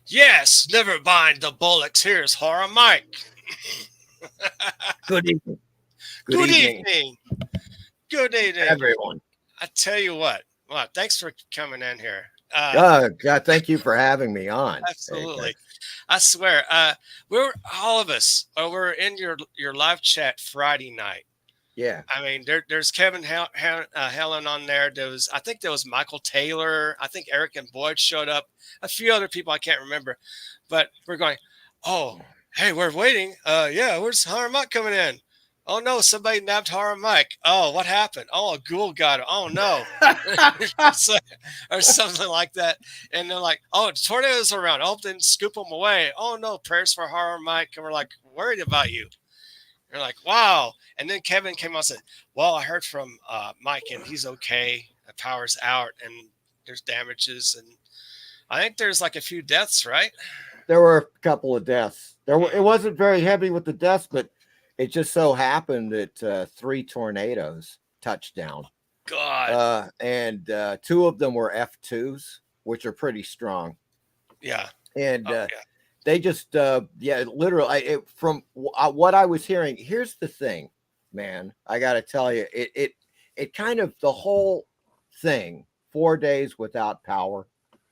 Yes, never mind the bullocks. Here's Horror Mike. Good evening. Good Good evening, evening. Good evening. everyone. I tell you what. Well, thanks for coming in here. God, thank you for having me on. Absolutely. I swear. We're all of us. We're in your live chat Friday night. Yeah, I mean, there's Kevin Helen on there. I think there was Michael Taylor. I think Eric and Boyd showed up. A few other people I can't remember, but we're going. Oh, hey, we're waiting. Yeah, where's Horror Mike coming in? Oh no, somebody nabbed Horror Mike. Oh, what happened? Oh, a ghoul got him. Oh no, So- or something like that. And they're like, oh, tornadoes are around. Oh, then scoop them away. Oh no, prayers for Horror Mike. And we're like worried about you. You're like, wow. And then Kevin came out and said, well, I heard from Mike and he's okay. The power's out and there's damages. And I think there's like a few deaths, right? there were a couple of deaths. It Hmm. wasn't very heavy with the deaths, but it just so happened that three tornadoes touched down, God. and two of them were F2s, which are pretty strong, Yeah. and Oh, yeah. they just yeah, literally. What I was hearing, here's the thing, man. I got to tell you, it kind of the whole thing. 4 days without power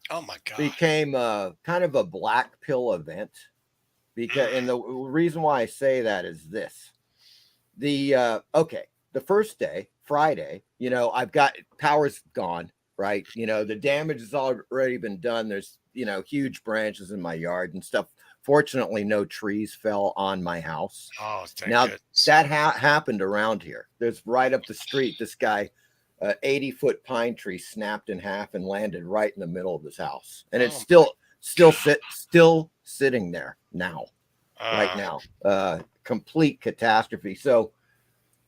Oh, my God. became kind of a black pill event because, and the reason why I say that is this: the first day, Friday, I've got power's gone, right? The damage has already been done. There's huge branches in my yard and stuff. Fortunately, no trees fell on my house. Oh, thank Now goodness. that happened around here. There's right up the street. This guy, 80-foot pine tree snapped in half and landed right in the middle of his house, and it's Oh, still sitting there now, right uh, now. Complete catastrophe. So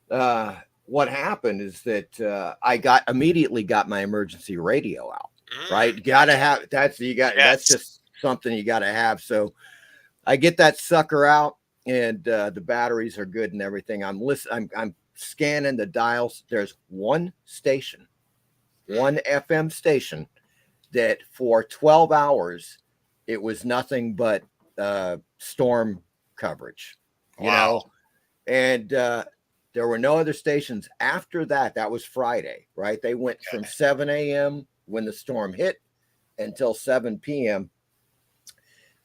what happened is that I immediately got my emergency radio out. Right, gotta have that's yes. just something you gotta have. So I get that sucker out, and the batteries are good and everything. I'm scanning the dials. There's one station, one FM station that for 12 hours it was nothing but storm coverage, you Wow. know, and there were no other stations after that. That was Friday, right? They went from 7 a.m. when the storm hit until 7 p.m.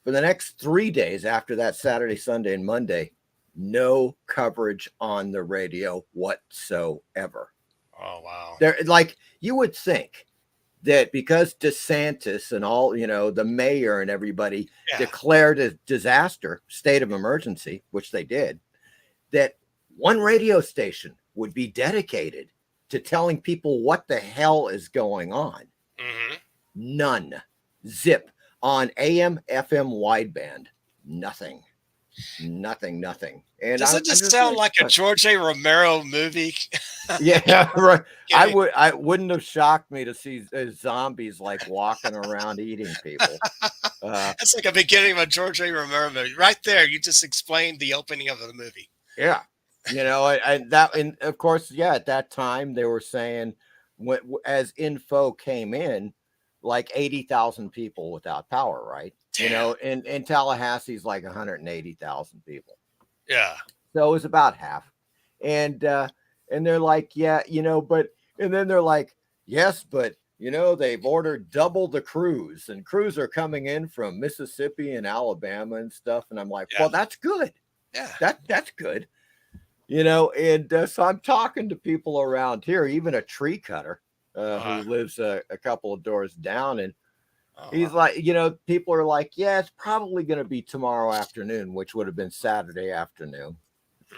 For the next 3 days after that, Saturday, Sunday, and Monday. No coverage on the radio whatsoever. Oh, wow. There, like you would think that because DeSantis and all, the mayor and everybody Yeah. declared a disaster, state of emergency, which they did, that one radio station would be dedicated to telling people what the hell is going on. Hmm. None. Zip. On AM, FM wideband. Nothing. Nothing. And Does it I'm just just sound like, like a George A. Romero movie? yeah, right. Kidding. I wouldn't have shocked me to see zombies like walking around eating people. That's like a beginning of a George A. Romero movie. Right there, you just explained the opening of the movie. Yeah, and of course, yeah. At that time, they were saying, as info came in, like 80,000 people without power, right? Damn. In Tallahassee's like 180,000 people, Yeah. so it was about half. And they're like, yeah, but and then they're like, yes, but they've ordered double the crews, and crews are coming in from Mississippi and Alabama and stuff. And I'm like, Yeah. well, that's good. Yeah. That's good. And so I'm talking to people around here, even a tree cutter Uh, who lives a couple of doors down, and oh, he's wow. like, people are like, yeah, it's probably going to be tomorrow afternoon, which would have been Saturday afternoon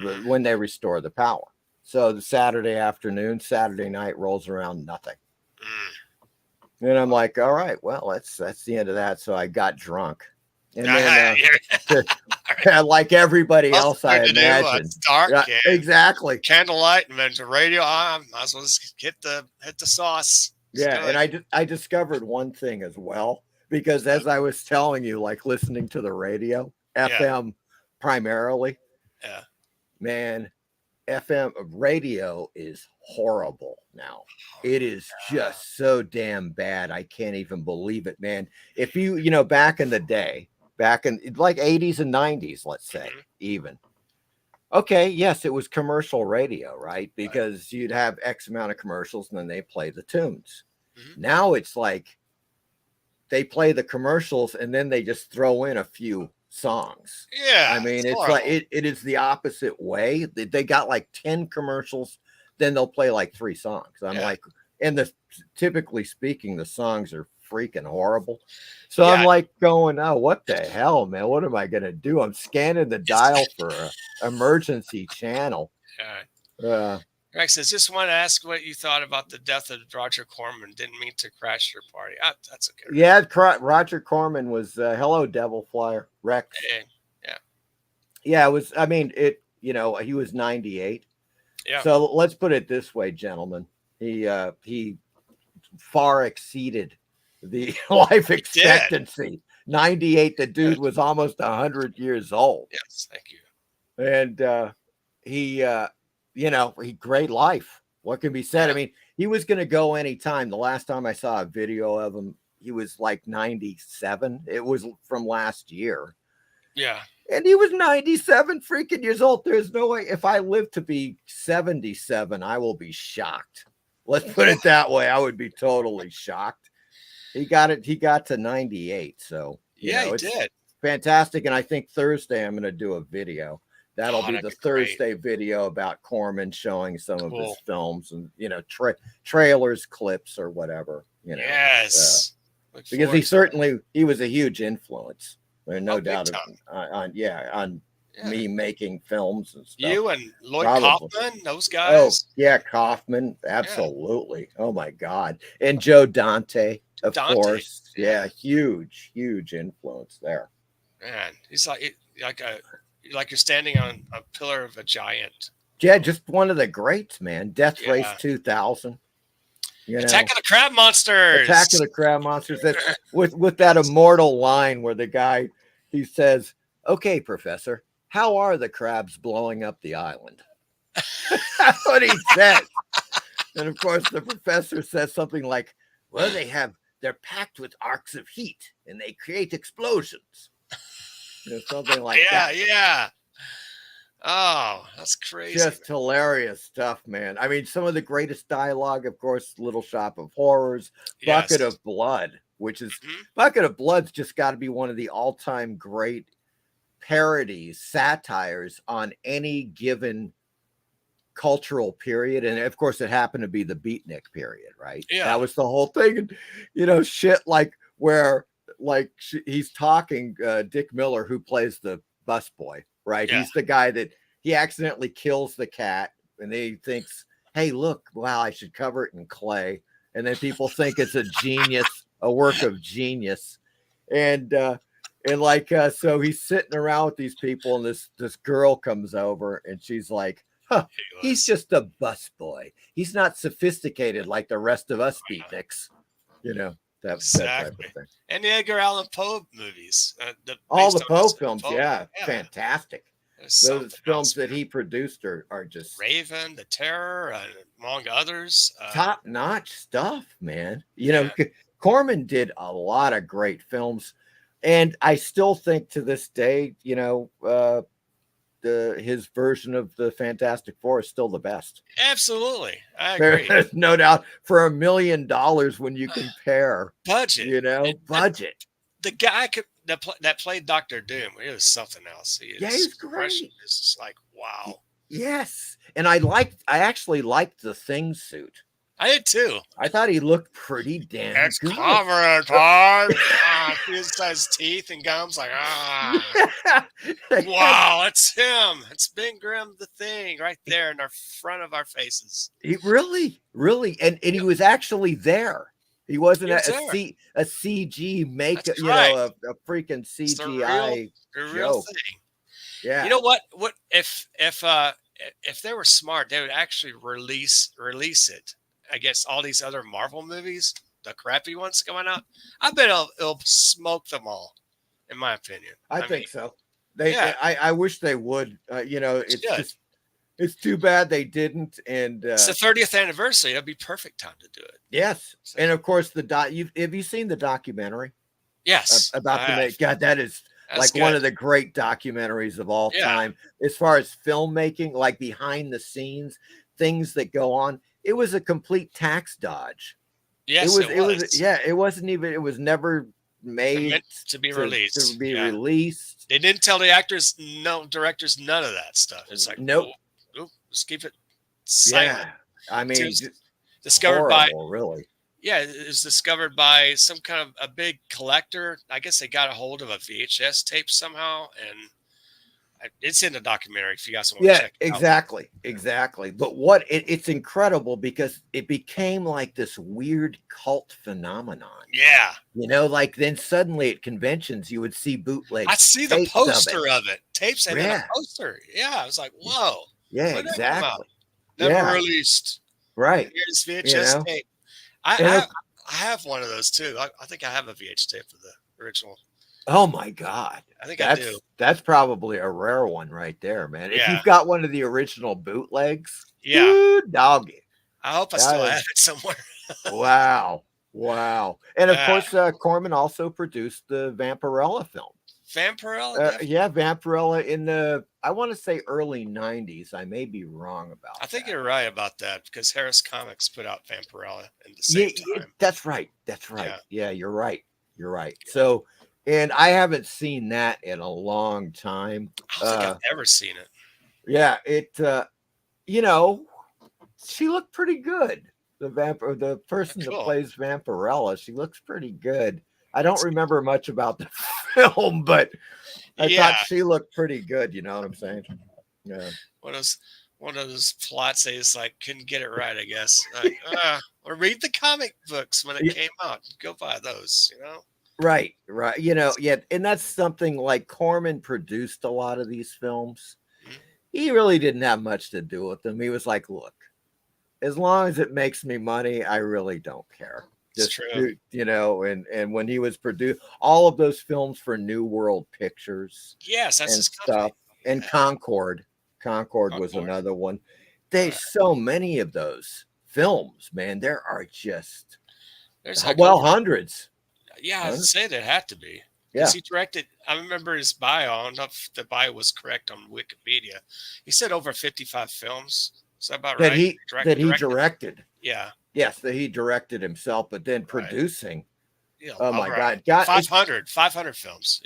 Mm, when they restore the power. So the Saturday afternoon, Saturday night rolls around, nothing. mm. And I'm like, all right, well, that's the end of that. So I got drunk, and then Yeah. like everybody Nothing else, I to do. imagine. It's dark Yeah, and exactly. candlelight and then the radio. I might as well just hit the sauce. Let's Yeah, do and it. I discovered one thing as well, because as I was telling you, like listening to the radio, Yeah. FM primarily, Yeah. man, FM radio is horrible now. It is just so damn bad. I can't even believe it, man. If back in the day, back in like 80s and 90s, let's say, even. Okay, yes, it was commercial radio, right? Because you'd have X amount of commercials and then they play the tunes. Now it's like they play the commercials and then they just throw in a few songs. Yeah. I mean, it's like it is the opposite way. They got like 10 commercials, then they'll play like 3 songs. I'm like, and typically speaking, the songs are freaking horrible. So I'm like going, oh, what the hell, man? What am I gonna do? I'm scanning the dial for an emergency channel. Rex says, just want to ask what you thought about the death of Roger Corman. Didn't mean to crash your party. That's okay. Yeah, Roger Corman was hello, Devil Flyer Rex. Yeah, it was. I mean, he was 98. Yeah. So let's put it this way, gentlemen. He far exceeded the life expectancy. 98. The dude was almost 100 years old. Yes, thank you. And he great life. What can be said? I mean, he was going to go anytime. The last time I saw a video of him, he was like 97. It was from last year. Yeah. And he was 97 freaking years old. There's no way. If I live to be 77, I will be shocked. Let's put it that way. I would be totally shocked. He got to 98. So he did. Fantastic. And I think Thursday I'm going to do a video. That'll be the Thursday video about Corman showing some of his films and, trailers, clips or whatever, Yes. Because he was a huge influence. There's no doubt on me making films and stuff. You and Lloyd Kaufman, those guys. Oh, yeah, Kaufman. Absolutely. Yeah. Oh my God. And Joe Dante, of course. Yeah, huge influence there. Man, he's like you're standing on a pillar of a giant. Yeah, just one of the greats, man. Death Race 2000. Attack of the Crab Monsters. Attack of the Crab Monsters. with that immortal line where the guy, he says, "Okay, Professor, how are the crabs blowing up the island?" That's what he says. And of course, the professor says something like, "Well, they're packed with arcs of heat and they create explosions." Something like that. Yeah. Oh, that's crazy. Just hilarious stuff, man. I mean, some of the greatest dialogue, of course, Little Shop of Horrors, Bucket of Blood, which is Bucket of Blood's just got to be one of the all-time great parodies, satires on any given cultural period. And of course, it happened to be the beatnik period, right? Yeah. That was the whole thing. And, shit like where he's talking, Dick Miller, who plays the busboy, right? Yeah. He's the guy that he accidentally kills the cat and he thinks, hey, look, wow, I should cover it in clay. And then people think it's a work of genius. And so he's sitting around with these people and this girl comes over and she's like, he's just a busboy. He's not sophisticated like the rest of us beatniks, That type of thing. And the Edgar Allan Poe movies. All the Poe films, fantastic. Those films that he produced are just Raven, The Terror, among others. Top-notch stuff, man. Corman did a lot of great films, and I still think to this day, his version of the Fantastic Four is still the best. Absolutely, I agree. There's no doubt. For $1 million, when you compare budget, budget. The guy that played Dr. Doom, it was something else. He's great. It's just like wow. Yes, and I actually liked the Thing suit. I did too. I thought he looked pretty damn good. Covered hard. He has teeth and gums like wow, it's him. It's Ben Grimm, the Thing, right there in our front of our faces. He really, and he was actually there. He wasn't a CG makeup, a freaking CGI a real thing. Yeah. You know what? What if they were smart, they would actually release it. I guess all these other Marvel movies, the crappy ones coming out, I bet it'll smoke them all, in my opinion. I think so. I wish they would. It's just It's too bad they didn't. And It's the 30th anniversary. It'd be perfect time to do it. yes, So, and of course have you seen the documentary yes, about I the have. make? God, that is That's like one good. of the great documentaries of all Yeah. time as far as filmmaking, like behind the scenes, things that go on. It was a complete tax dodge. Yes, it It was, was. yeah, it wasn't even, it was never And made meant to be to released. be Yeah. released. They didn't tell the actors, no directors, none of that stuff. It's like, Nope. oh, let's keep it silent. Yeah. I It mean, was discovered by, horrible, really. yeah, it was discovered by some kind of a big collector. I guess they got a hold of a VHS tape somehow, and it's in the documentary if you guys want to Yeah, check it out. exactly. But what it's incredible because it became like this weird cult phenomenon. Yeah. Like then suddenly at conventions you would see bootleg I see the tapes poster of it. Tapes and then a Yeah. poster. Yeah. I was like, whoa. Yeah, When did that come out? exactly. Never Yeah, released. right. Here's You VHS know, tape. I, and I I have one of those too. I think I have a VH tape of the original. oh my God, I think I do. that's probably a rare one right there, man. If Yeah. you've got one of the original bootlegs, Yeah. dude, doggy. I hope I That still is- have it somewhere. Wow. And of Yeah. course, Corman also produced the Vampirella film. Vampirella? Yeah, Vampirella in the, I want to say early 90s. I may be wrong about I think that. you're right about that because Harris Comics put out Vampirella at the same time. That's right. Yeah. Yeah, you're right. So, and I haven't seen that in a long time. I don't think I've ever seen it. Yeah, she looked pretty good. The person Cool. that plays Vampirella, she looks pretty good. I don't remember much about the film, but I thought she looked pretty good. You know what I'm saying? Yeah. One of those plots they just like couldn't get it right, I guess. Like, or read the comic books when it came out. Go buy those, Right. Yeah, and that's something like Corman produced a lot of these films. He really didn't have much to do with them. He was like, look, as long as it makes me money, I really don't care. It's true. And when he was produced all of those films for New World Pictures, yes, that's and his stuff, and Concord was another one. There's so many of those films, man. There are just hundreds. Yeah, I would say there had to be. Yeah, he directed. I remember his bio. I don't know if the bio was correct on Wikipedia. He said over 55 films. Is that about right? He directed. Yeah. Yes, that he directed himself, but then producing. Yeah, oh my God! 500 films.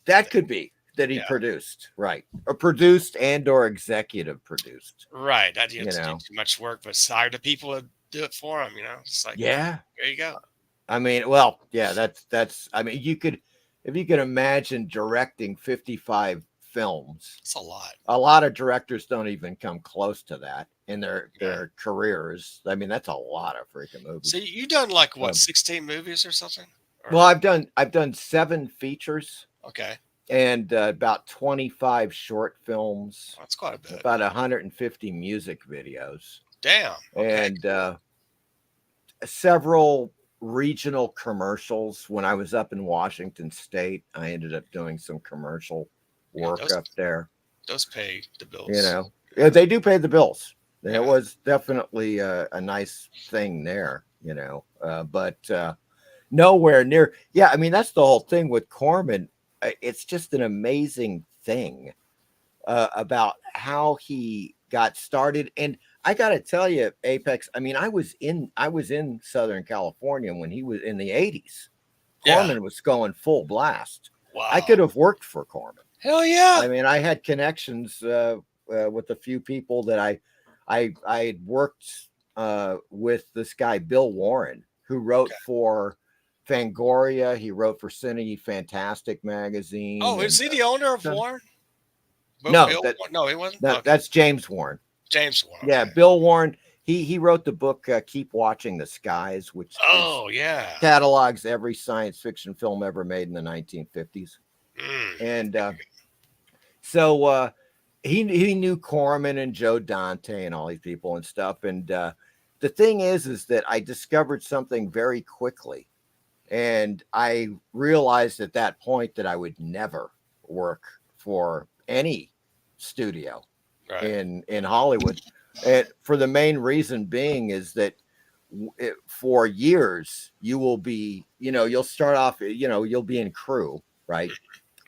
That could be that he produced, right? Or produced or executive produced. Right. I didn't do too much work, but hired the people to do it for him. It's like, there you go. I mean, well, yeah, that's. I mean, if you could imagine directing 55 films, it's a lot. A lot of directors don't even come close to that in their careers. I mean, that's a lot of freaking movies. So you done like what, 16 movies or something? Well, I've done 7 features. Okay. And about 25 short films. That's quite a bit. About 150 music videos. Damn. Okay. And several regional commercials. When I was up in Washington State, I ended up doing some commercial work up there. Those pay the bills. Yeah, they do pay the bills. It was definitely a nice thing there, but nowhere near. Yeah, I mean, that's the whole thing with Corman. It's just an amazing thing about how he got started. And I got to tell you, Apex, I mean, I was in Southern California when he was in the 80s. Corman was going full blast. Wow. I could have worked for Corman. Hell yeah. I mean, I had connections with a few people that I worked with this guy, Bill Warren, who wrote for Fangoria. He wrote for Cine Fantastic magazine. Oh, is he the owner of Warren? No, no, he wasn't. No, that's James Warren. James Warren. Yeah, Bill Warren. He wrote the book Keep Watching the Skies, which catalogs every science fiction film ever made in the 1950s. And so he knew Corman and Joe Dante and all these people and stuff. And the thing is that I discovered something very quickly. And I realized at that point that I would never work for any studio Right. in Hollywood, and for the main reason being is that for years you will be, you'll start off, you'll be in crew, right?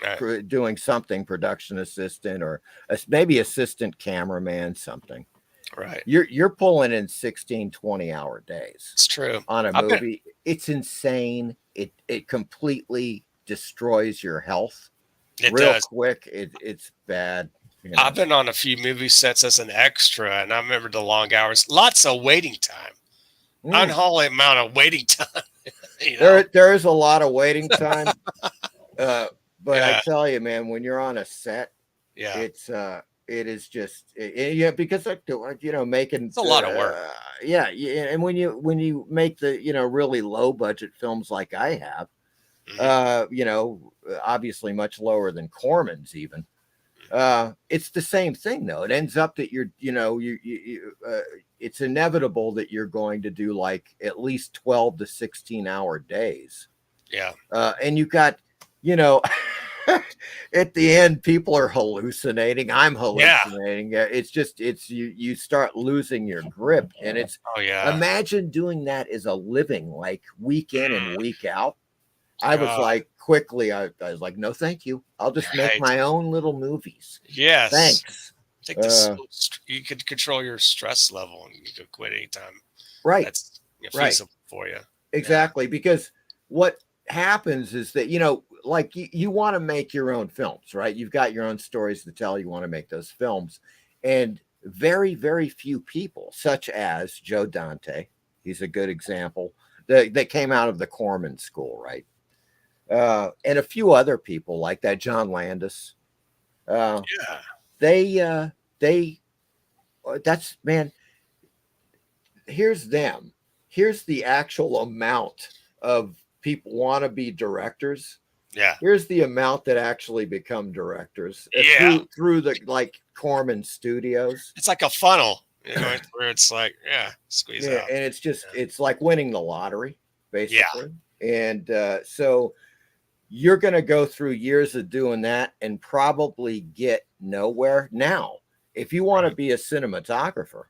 Right. Doing something, production assistant or maybe assistant cameraman, something. Right. You're pulling in 16, 20-hour days It's true. on a I've been. movie. It's insane. It completely destroys your health It real does. quick. It's bad. I've been on a few movie sets as an extra, and I remember the long hours. Lots of waiting time. Unholy amount of waiting time. There is a lot of waiting time. But I Yeah. tell you, man, when you're on a set, Yeah. it is just yeah, because making It's a lot of work. Yeah, and when you make the really low budget films like I have, obviously much lower than Corman's even. It's the same thing though. It ends up that it's inevitable that you're going to do like at least 12 to 16-hour days. Yeah. And you got, at the end, people are hallucinating. I'm hallucinating. Yeah. It's you start losing your grip, and it's, imagine doing that as a living, like week in and week out. I was like, quickly, I was like, no, thank you. I'll just make my own little movies. Yes. Thanks. I think this, you could control your stress level and you could quit anytime. Right. That's feasible for you. Exactly. Because what happens is that, like you want to make your own films, right? You've got your own stories to tell. You want to make those films. And very, very few people, such as Joe Dante, he's a good example, that came out of the Corman School, right? And a few other people like that, John Landis. That's, man, here's them. Here's the actual amount of people want to be directors. Yeah. Here's the amount that actually become directors through the like Corman Studios. It's like a funnel, where it's like, squeeze out. And it's just, it's like winning the lottery, basically. Yeah. And so you're going to go through years of doing that and probably get nowhere. Now, if you want to be a cinematographer,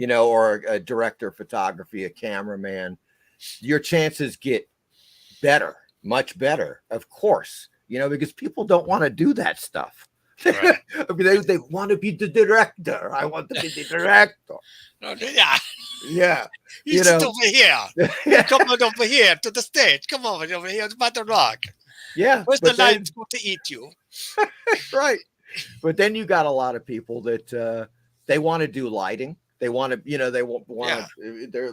or a director of photography, a cameraman, your chances get better, much better, of course, because people don't want to do that stuff. Right. I mean, they want to be the director. I want to be the director. Yeah. You sit over here. Come on over here to the stage. Come over here by the rock. Yeah. Where's the lion going to eat you? Right. But then you got a lot of people that they want to do lighting. They want to, they want they're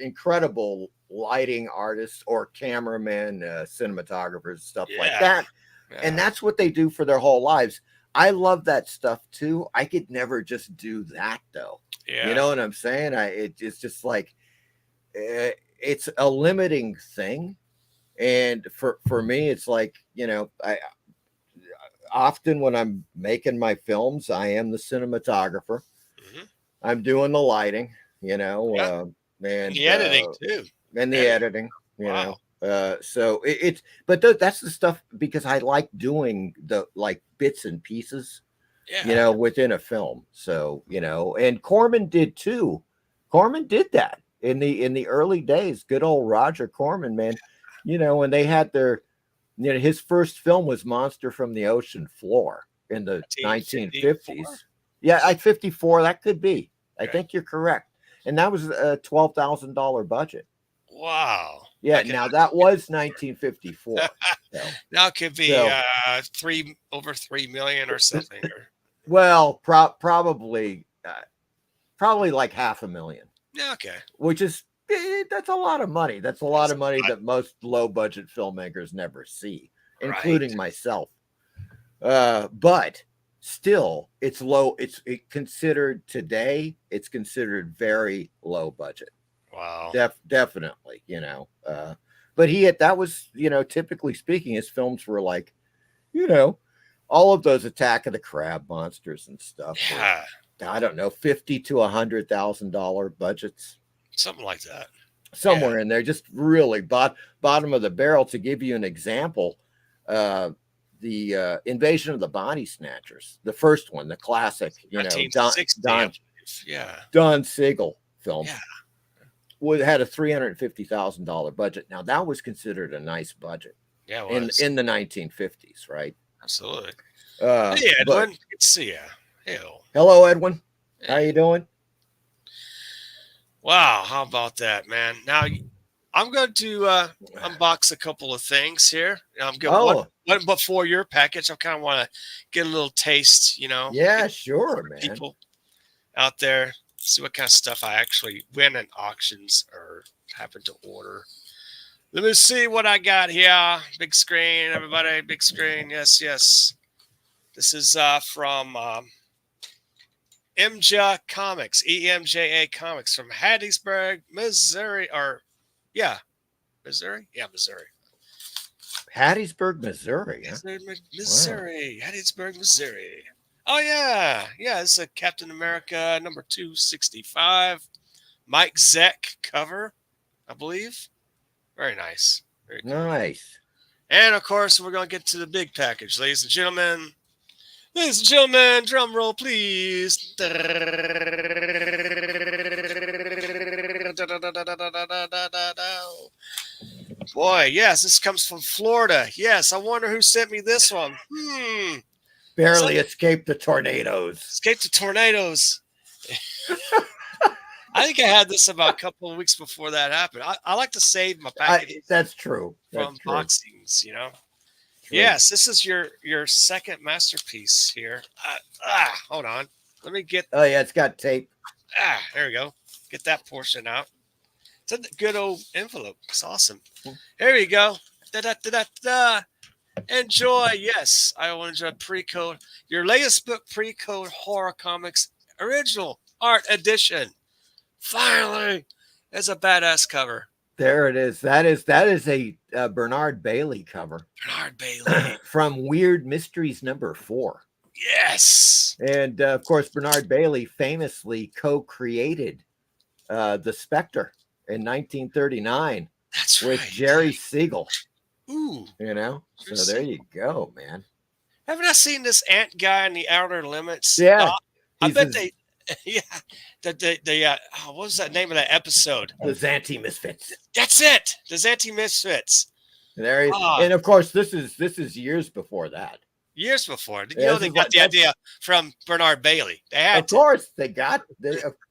incredible lighting artists or cameramen, cinematographers, stuff like that. Yeah. And that's what they do for their whole lives. I love that stuff too. I could never just do that though. Yeah. You know what I'm saying? It's just like, it's a limiting thing. And for me, it's like, I often when I'm making my films, I am the cinematographer. Mm-hmm. I'm doing the lighting, and the editing too. And the editing, so but that's the stuff because I like doing the like bits and pieces, within a film. So, and Corman did too. Corman did that in the early days. Good old Roger Corman, man. When they had their, his first film was Monster from the Ocean Floor in the 1950s. Yeah, 54. That could be. I think you're correct. And that was a $12,000 budget. Wow. Yeah. Now that was 1954. So. Now it could be over 3 million or something. Well, probably like $500,000. Okay. Which is, that's a lot of money. That's a lot of money that most low budget filmmakers never see, including myself. But still, it's low. It's considered today. It's considered very low budget. Wow. Definitely, but that was, typically speaking, his films were like, all of those Attack of the Crab Monsters and stuff. Yeah. I don't know, $50,000 to $100,000 budgets. Something like that. Somewhere in there, just really bottom of the barrel. To give you an example, the Invasion of the Body Snatchers, the first one, the classic, you know, 1960. Yeah. Don Siegel film, Yeah. had a $350,000 budget. Now that was considered a nice budget Yeah. It was. in the 1950s, right? Absolutely. Hey, Hey, Edwin. Good to see you. Hell. Hello, Edwin. How you doing? Wow. How about that, man? Now, I'm going to unbox a couple of things here. I'm going one before your package. I kind of want to get a little taste, you know. Yeah, sure, man. People out there, see what kind of stuff I actually win in auctions or happen to order. Let me see what I got here. Big screen, everybody. Big screen. Yes, yes. This is from EMJA Comics, EMJA Comics from Hattiesburg, Missouri. Missouri? Yeah, Missouri. Hattiesburg, Missouri. Huh? Missouri. Wow. Hattiesburg, Missouri. Oh, yeah. Yeah, this is a Captain America number 265. Mike Zeck cover, I believe. Very nice. Very cool. Nice. And, of course, we're going to get to the big package, ladies and gentlemen. Ladies and gentlemen, drum roll, please. Boy, yes, this comes from Florida. Yes, I wonder who sent me this one. Barely escaped the tornadoes. Escaped the tornadoes. I think I had this about a couple of weeks before that happened. I like to save my packages. That's true. From boxings, you know. True. Yes, this is your second masterpiece here. Hold on. Let me get. Oh yeah, it's got tape. There we go. Get that portion out. It's a good old envelope. It's awesome. Here we go. Enjoy. Yes, I will enjoy Pre-Code. Your latest book, Pre-Code Horror Comics Original Art Edition. Finally, it's a badass cover. There it is. That is a Bernard Bailey cover. Bernard Bailey from Weird Mysteries #4. Yes. And of course, Bernard Bailey famously co-created The Spectre in 1939. That's with right. Jerry Siegel. Ooh. You know? So there you go, man. Haven't I seen this ant guy in the Outer Limits? Yeah. I bet they. Yeah, what was that name of that episode? The Zanti Misfits. That's it. The Zanti Misfits. There he, and of course, this is years before that. Years before, you know, they got the idea from Bernard Bailey. They had, of course, they got.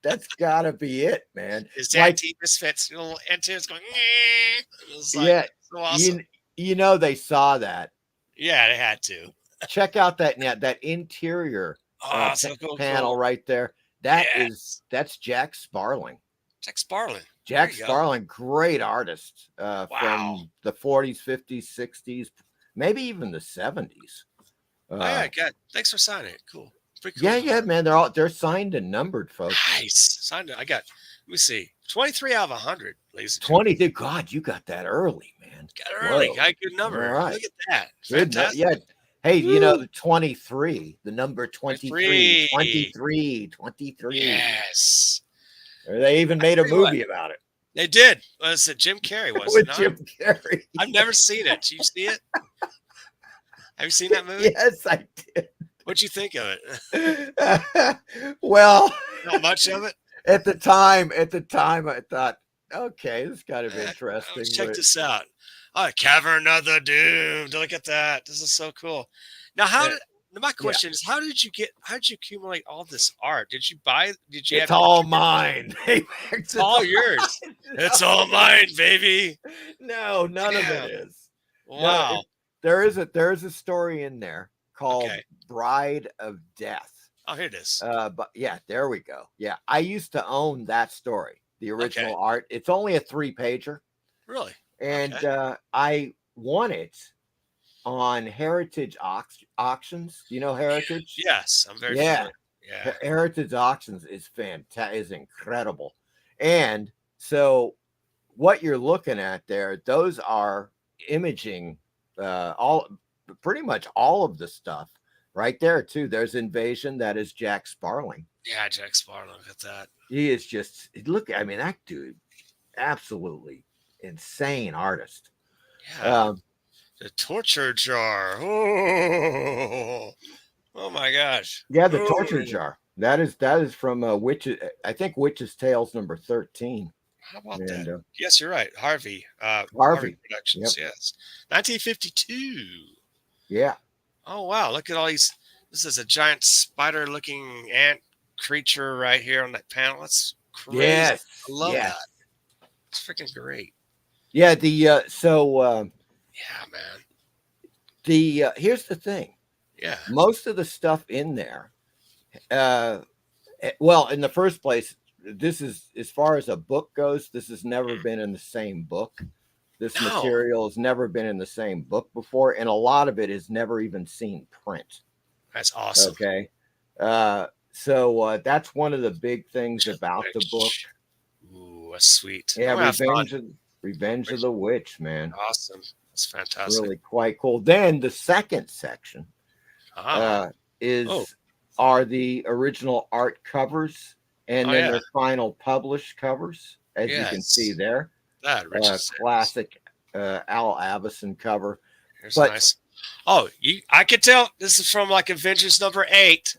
That's got to be it, man. The Zanti Misfits, little antennas going. Yeah, so awesome. You know they saw that. Yeah, they had to. Check out that interior panel right there. That's Jack Sparling. Jack Sparling. Jack Sparling, great artist from the 40s, 50s, 60s, maybe even the 70s. Yeah, good. Thanks for signing it. Cool. Pretty cool. Yeah, man. They're signed and numbered, folks. Nice. Signed. I got. Let me see. 23 out of 100, ladies. 20. God, you got that early, man. Got it early. Got a good number. All right. Look at that. Fantastic. Yeah. Hey, you know, the 23, the number 23, 23. Yes. They even made a movie about it. They did. Was it Jim Carrey? Was it? With Jim Carrey. I've never seen it. Did you see it? Have you seen that movie? Yes, I did. What'd you think of it? Well, not much of it. At the time, I thought, okay, this got to be interesting. Check this out. Oh, Cavern of the Doomed. Look at that. This is so cool. Now, my question is, how did you accumulate all this art? Did you buy? It's all mine. It's all yours. It's all mine, baby. No, none of it is. Wow. No, there is a story in there called Bride of Death. Oh, here it is. But yeah, there we go. Yeah, I used to own that story, the original art. It's only a 3-pager. Really? And I won it on Heritage Auctions. Do you know Heritage? Yes, I'm very familiar. Yeah. Heritage Auctions is is incredible. And so what you're looking at there, those are imaging pretty much all of the stuff right there too. There's Invasion. That is Jack Sparling. Yeah, Jack Sparling. Look at that. He is just that dude, absolutely insane artist. Yeah. The torture jar. Oh, oh my gosh. Yeah, the torture Oh, jar. That is from Witches. I think Witches Tales number 13. how about And that? Yes, you're right. Harvey. Harvey Harvey. Productions. Yep. Yes. 1952. Yeah. Oh wow! Look at all these. This is a giant spider-looking ant creature right here on that panel. That's crazy. Yes. I love Yes. that. It's freaking great. Yeah. The Yeah, man. here's the thing. Yeah. Most of the stuff in there, well, in the first place, this is as far as a book goes. This has never been in the same book. This No, material has never been in the same book before, and a lot of it has never even seen print. that's awesome. Okay. That's one of the big things about the book. Ooh, that's sweet. Yeah, I'm gonna have fun. Revenge of the Witch, man. Awesome. That's fantastic. Really quite cool. Then the second section Ah. is Oh. are the original art covers, and Oh then yeah. their final published covers, as you can see Yes. there. That Richard Simmons. Classic Al Avison cover. Here's But- nice. Oh, I could tell this is from like Avengers number 8.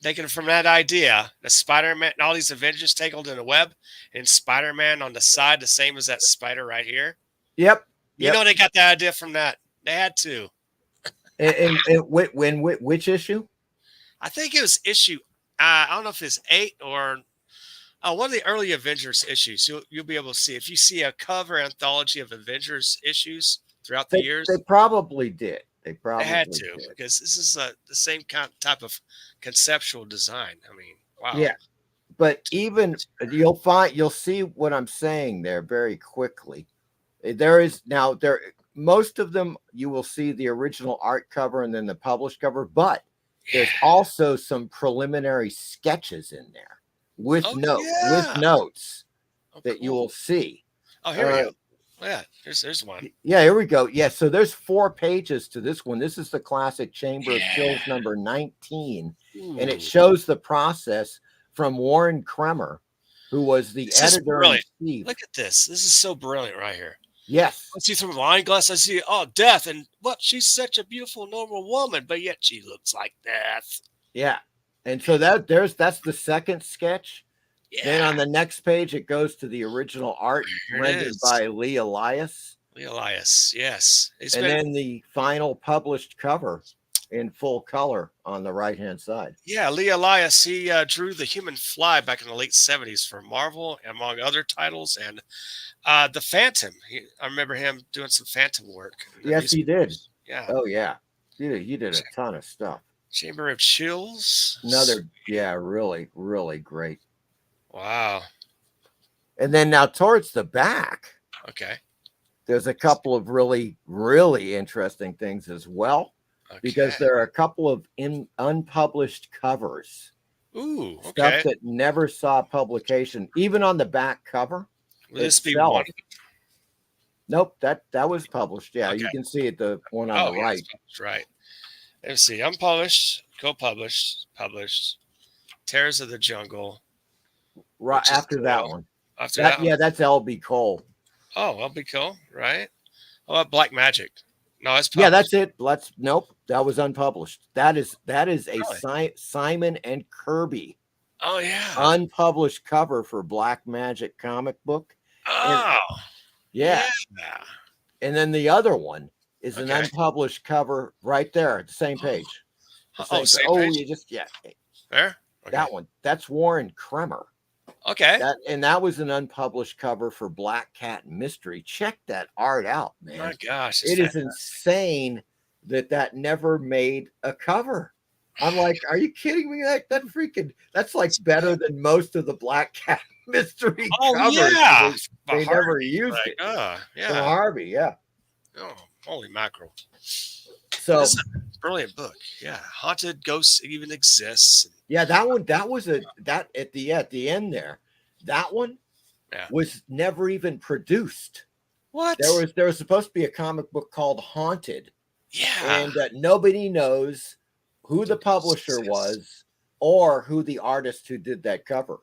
Taken from that idea, the Spider-Man, all these Avengers tangled in a web, and Spider-Man on the side, the same as that spider right here. Yep. You know they got that idea from that. They had to. And which issue? I think it was issue. I don't know if it's 8 or one of the early Avengers issues. You'll be able to see if you see a cover anthology of Avengers issues throughout the years. They probably did. They had to did. because this is the same type of conceptual design. I mean, wow. Yeah. But even you'll see what I'm saying there very quickly. Most of them you will see the original art cover and then the published cover, but there's also some preliminary sketches in there with notes that you will see. Oh, here we go. Yeah, there's one. Yeah, here we go. Yeah, so there's 4 pages to this one. This is the classic Chamber of Chills number 19, and it shows the process from Warren Kremer, who was the editor in chief. Look at this. This is so brilliant right here. Yes. I see through the line glass. I see, death. And what? She's such a beautiful, normal woman, but yet she looks like death. Yeah. And so that's the second sketch. Yeah. Then on the next page, it goes to the original art rendered by Lee Elias. Lee Elias, yes. Then the final published cover in full color on the right-hand side. Yeah, Lee Elias, he drew The Human Fly back in the late 70s for Marvel, among other titles, and The Phantom. I remember him doing some Phantom work. Yes, he did. Yeah. Oh, yeah. He did a ton of stuff. Chamber of Chills. Really, really great. Wow. And then now towards the back, okay, there's a couple of really, really interesting things as well. Okay. Because there are a couple of unpublished covers. Ooh, okay. Stuff that never saw publication, even on the back cover. Will this be one? Nope, that was published. Yeah, you can see it, the one on the right. Right. Let's see. Unpublished, co-published, published. Terrors of the Jungle. Right after that one. After that one? Yeah, that's L.B. Cole. Oh, L.B. Cole, right? How about Black Magic? No, it's published. Yeah, that's it. Nope, that was unpublished. That is a Simon and Kirby. Oh yeah, unpublished cover for Black Magic comic book. Oh, yeah. And then the other one is an unpublished cover right there at the same page. Same page? You just there. Okay. That one. That's Warren Kremer. Okay. That was an unpublished cover for Black Cat Mystery. Check that art out, man. My gosh. It is insane that never made a cover. I'm like, are you kidding me? That's like better than most of the Black Cat Mystery covers. Yeah. They never used it. Yeah. From Harvey, yeah. Oh, holy mackerel. So this is a brilliant book. Yeah. Haunted Ghosts Even Exists. Yeah, that one, that at the end there, that one was never even produced. What? There was supposed to be a comic book called Haunted. Yeah. And nobody knows who the publisher was or who the artist who did that cover.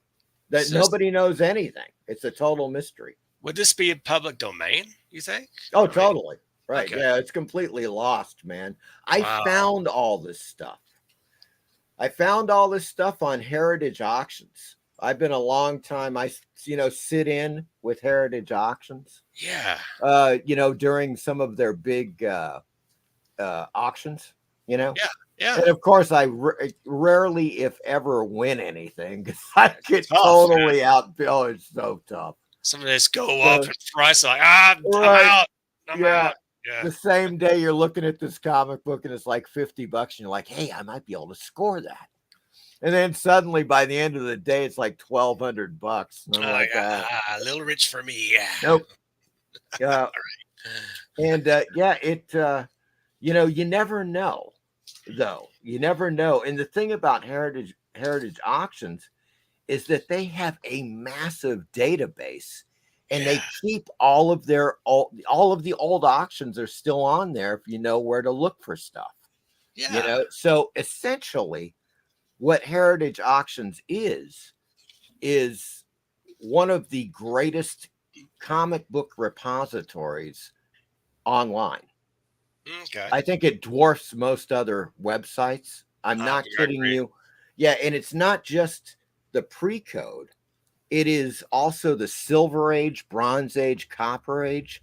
Nobody knows anything. It's a total mystery. Would this be in public domain, you think? Oh, totally. Right. Okay. Yeah, it's completely lost, man. I Wow. found all this stuff. I found all this stuff on Heritage Auctions. I've been a long time. Sit in with Heritage Auctions. Yeah. During some of their big auctions. You know, Yeah. Yeah. and of course, I rarely, if ever, win anything because I get Tough, man. totally outbilled. It's so tough. Some of this go up So, in price. Like, I'm right. out. I'm Yeah. out. Yeah. The same day you're looking at this comic book and it's like $50, and you're like, hey, I might be able to score that. And then suddenly by the end of the day, it's like $1,200. And I'm like, A little rich for me. Yeah. nope. Yeah. And you never know, though. You never know. And the thing about Heritage Auctions is that they have a massive database, and Yeah. they keep all of the old auctions are still on there if you know where to look for stuff. Yeah. So essentially what Heritage Auctions is one of the greatest comic book repositories online. Okay. I think it dwarfs most other websites. I'm I not kidding agree. you. Yeah, and it's not just the pre-code. It is also the Silver Age, Bronze Age, Copper Age.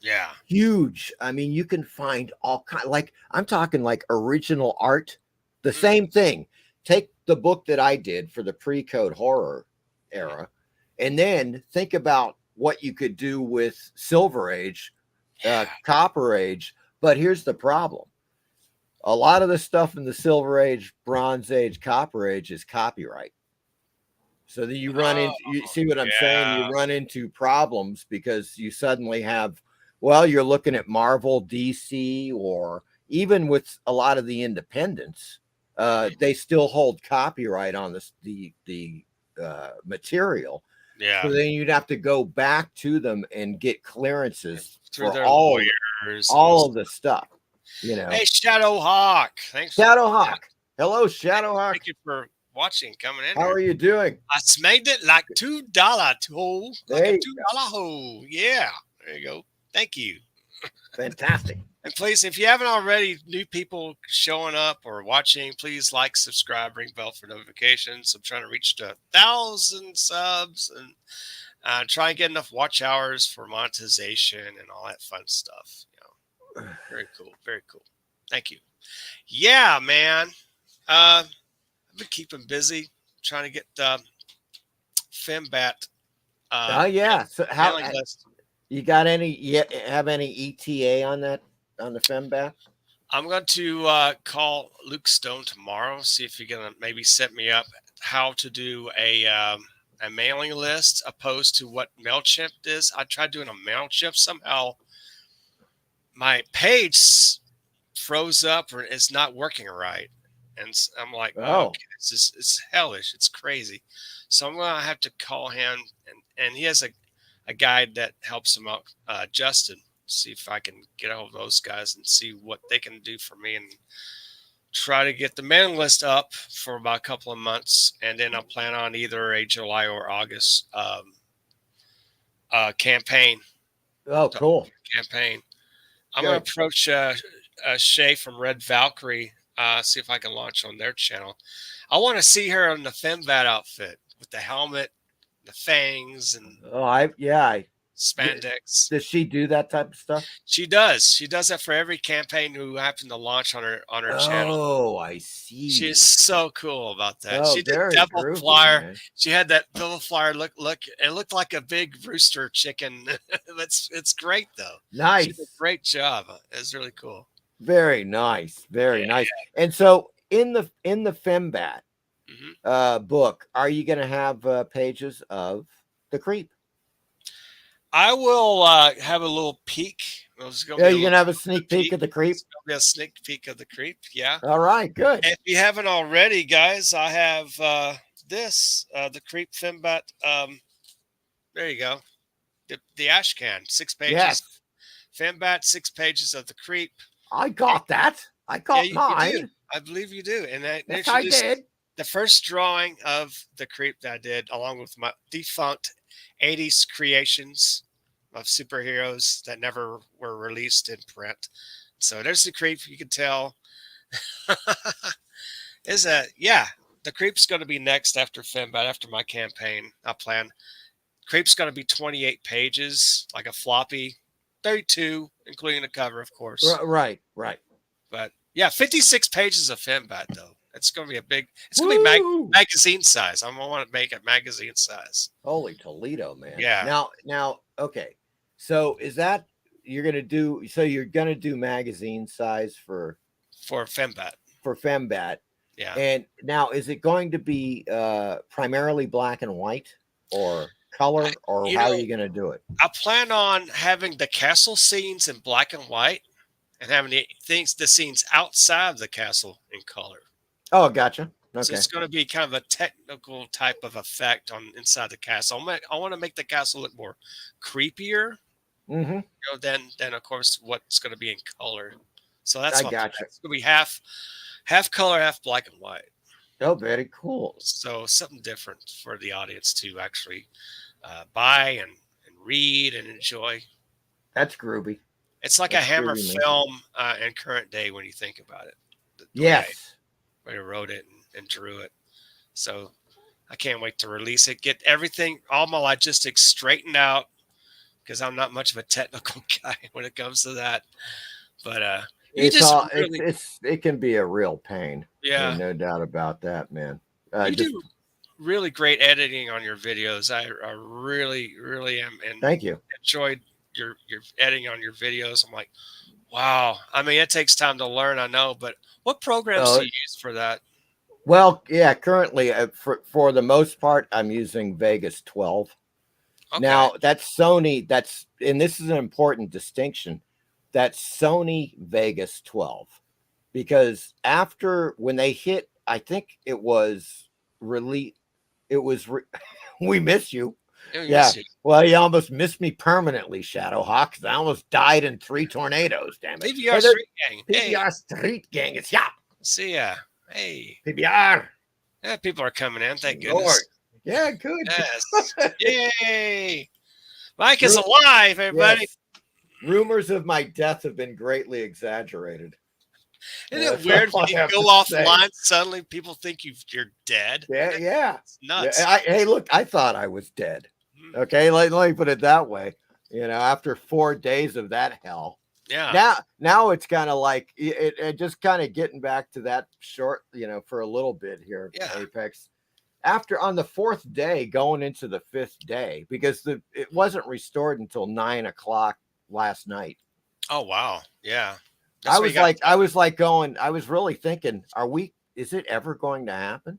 Yeah. Huge. I mean, you can find all kind, like I'm talking like original art. The Mm, same thing. Take the book that I did for the pre-code horror era, and then think about what you could do with Silver Age, yeah. Copper Age. But here's the problem: a lot of the stuff in the Silver Age, Bronze Age, Copper Age is copyright. So that Oh, you see what I'm saying? You yeah. run into problems because you suddenly have, well, you're looking at Marvel, DC, or even with a lot of the independents, Mhm. they still hold copyright on the material. Yeah. So then you'd have to go back to them and get clearances Through for their lawyers and all of the stuff. hey, Shadowhawk. Thanks for Shadowhawk. Hello, Shadowhawk. thank you for watching, coming in How here. are you doing? I made it like $2 hole, like a Hey, $2 hole. Yeah, there you go. Thank you. fantastic. And please, if you haven't already, new people showing up or watching, please like, subscribe, ring bell for notifications. I'm trying to reach to 1,000 subs and try and get enough watch hours for monetization and all that fun stuff. Very cool. Very cool. Thank you. Yeah, man. I've been keeping busy trying to get Fembat Oh yeah. So how mailing list. you got any? You have any ETA on that on the Fembat? I'm going to call Luke Stone tomorrow, see if he's going to maybe set me up how to do a mailing list opposed to what MailChimp is. I tried doing a MailChimp. Somehow my page froze up or it's not working right. And I'm like, Oh, okay, it's hellish. It's crazy. So I'm going to have to call him. And he has a guy that helps him out, Justin. See if I can get a hold of those guys and see what they can do for me and try to get the mailing list up for about a couple of months. And then I'll plan on either a July or August campaign. oh, cool. Campaign. I'm going Good. to approach Shay from Red Valkyrie, see if I can launch on their channel. I want to see her in the Fembat outfit with the helmet, the fangs, and Oh, I spandex. does she do that type of stuff? She does. She does that for every campaign who happened to launch on her channel. Oh, I see. She's so cool about that. Oh, She did very Devil groovy, Flyer. man. She had that Devil Flyer look. It looked like a big rooster chicken. It's great though. She did a Nice. great job. It's really cool. Very nice. Very Yeah. nice. And so in the Fembat Hmm. book, are you going to have pages of the creep? I will have a little peek. It's gonna Yeah, be a you're little gonna have a sneak peek peek. of the creep. It's gonna be a sneak peek of the creep. Yeah. All right, good. And if you haven't already, guys, I have this the creep Fembat. There you go. The ash can, 6 pages. Yes, Fembat, 6 pages of the creep. I got that. I Yeah, got you mine. do. I believe you do. And I Yes, I introduced did. the first drawing of the creep that I did, along with my defunct 80s creations, of superheroes that never were released in print. So there's the creep. You can tell. Is that yeah? The creep's going to be next after Finbat, after my campaign. I plan. Creep's going to be 28 pages, like a floppy, 32, including the cover, of course. Right, right. But yeah, 56 pages of Finbat though. It's going to be a big. It's going to be magazine size. I'm going to want to make it magazine size. Holy Toledo, man! Yeah. Now, okay. So is that you're going to do? So you're going to do magazine size for Fembat. For Fembat. Yeah. And now, is it going to be primarily black and white or color, or how are you going to do it? I plan on having the castle scenes in black and white, and having the scenes outside of the castle in color. Oh, gotcha. Okay. So it's going to be kind of a technical type of effect on inside the castle. I want to make the castle look more creepier, mm-hmm. Than of course what's going to be in color. So that's I gotcha. It's going to be half color, half black and white. Oh, very cool. So something different for the audience to actually buy and read and enjoy. That's groovy. It's like a Hammer film in current day when you think about it. Yes. They wrote it and drew it. So I can't wait to release it. Get everything, all my logistics straightened out, because I'm not much of a technical guy when it comes to that. But it can be a real pain. Yeah, no doubt about that, man. You do really great editing on your videos. I really, really am, and thank you. Enjoyed your editing on your videos. I'm like, wow. I mean, it takes time to learn, I know, but what programs do you use for that? Well, yeah, currently for the most part, I'm using Vegas 12. Okay. Now that's Sony. And this is an important distinction. That's Sony Vegas 12, because when they hit, I think it was released. We miss you. Yeah. Well, you almost missed me permanently, Shadowhawk, because I almost died in 3 tornadoes. Damn it! PBR Street Gang. PBR Street Gang. It's yeah. See ya. Hey. PBR. Yeah, people are coming in. Thank goodness. Lord. Yeah, good. Yes. Yay. Mike is alive, everybody. Yes. Rumors of my death have been greatly exaggerated. Isn't it weird when you go offline, suddenly people think you're dead? Yeah. It's nuts. Yeah, hey, look, I thought I was dead. Okay, let me put it that way. After 4 days of that hell. Yeah. Now it's kind of like it just kind of getting back to that short, for a little bit here. Yeah. Apex. After on the 4th day, going into the 5th day, because it wasn't restored until 9:00 last night. Oh wow. Yeah. I was really thinking, is it ever going to happen?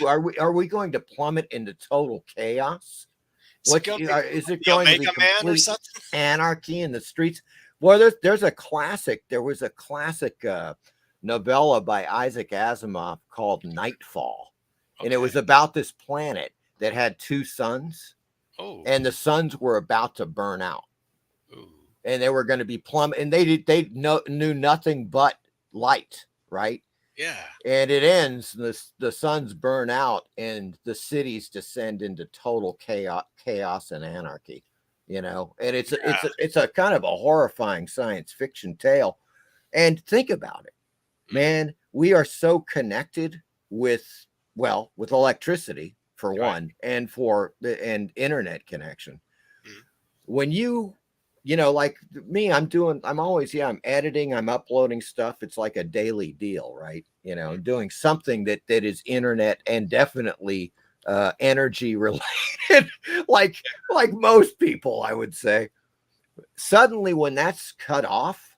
Are we going to plummet into total chaos? Is it going to be complete anarchy in the streets? Well, there was a classic novella by Isaac Asimov called Nightfall. Okay. And it was about this planet that had 2 suns. Oh. And the suns were about to burn out. Ooh. And they were going to be and they knew nothing but light, right? Yeah. And it ends, the suns burn out and the cities descend into total chaos and anarchy, and it's a kind of a horrifying science fiction tale. And think about it, man, we are so connected with electricity for one, and and internet connection. When like me, I'm editing, I'm uploading stuff. It's like a daily deal, right? Doing something that is internet and definitely energy related, like most people, I would say. Suddenly, when that's cut off,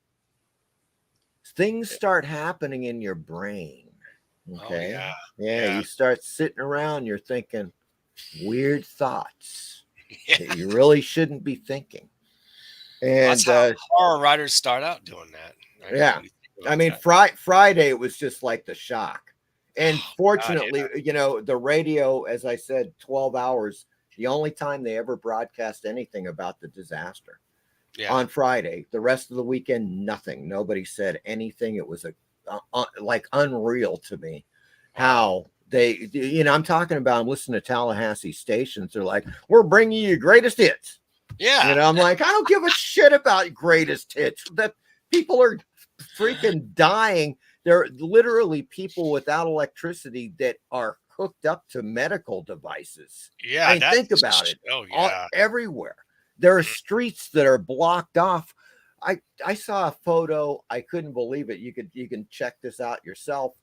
things start happening in your brain. Okay. Oh, yeah. You start sitting around, you're thinking weird thoughts that you really shouldn't be thinking. And that's how horror writers start out doing that. Right? Yeah. I mean, Friday, it was just like the shock. And fortunately, the radio, as I said, 12 hours, the only time they ever broadcast anything about the disaster on Friday. The rest of the weekend, nothing. Nobody said anything. It was like unreal to me how they, I'm talking about, I'm listening to Tallahassee stations. They're like, we're bringing you your greatest hits. Yeah. I'm like, I don't give a shit about greatest hits. That people are freaking dying. There are literally people without electricity that are hooked up to medical devices. I Yeah. mean, think about That's, it. oh, All yeah. everywhere. There are Mhm. streets that are blocked off. I saw a photo. I couldn't believe it. You can check this out yourself.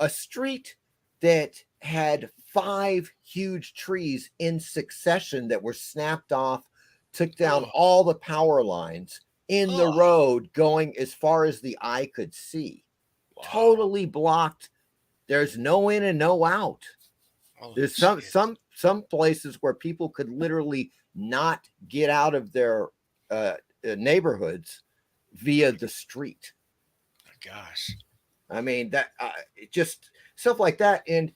A street that had 5 huge trees in succession that were snapped off, took down Oh, all the power lines in the oh, road going as far as the eye could see. wow. Totally blocked. There's no in and no out. Oh, There's jeez. some places where people could literally not get out of their neighborhoods via the street. Gosh. I mean that just stuff like that. And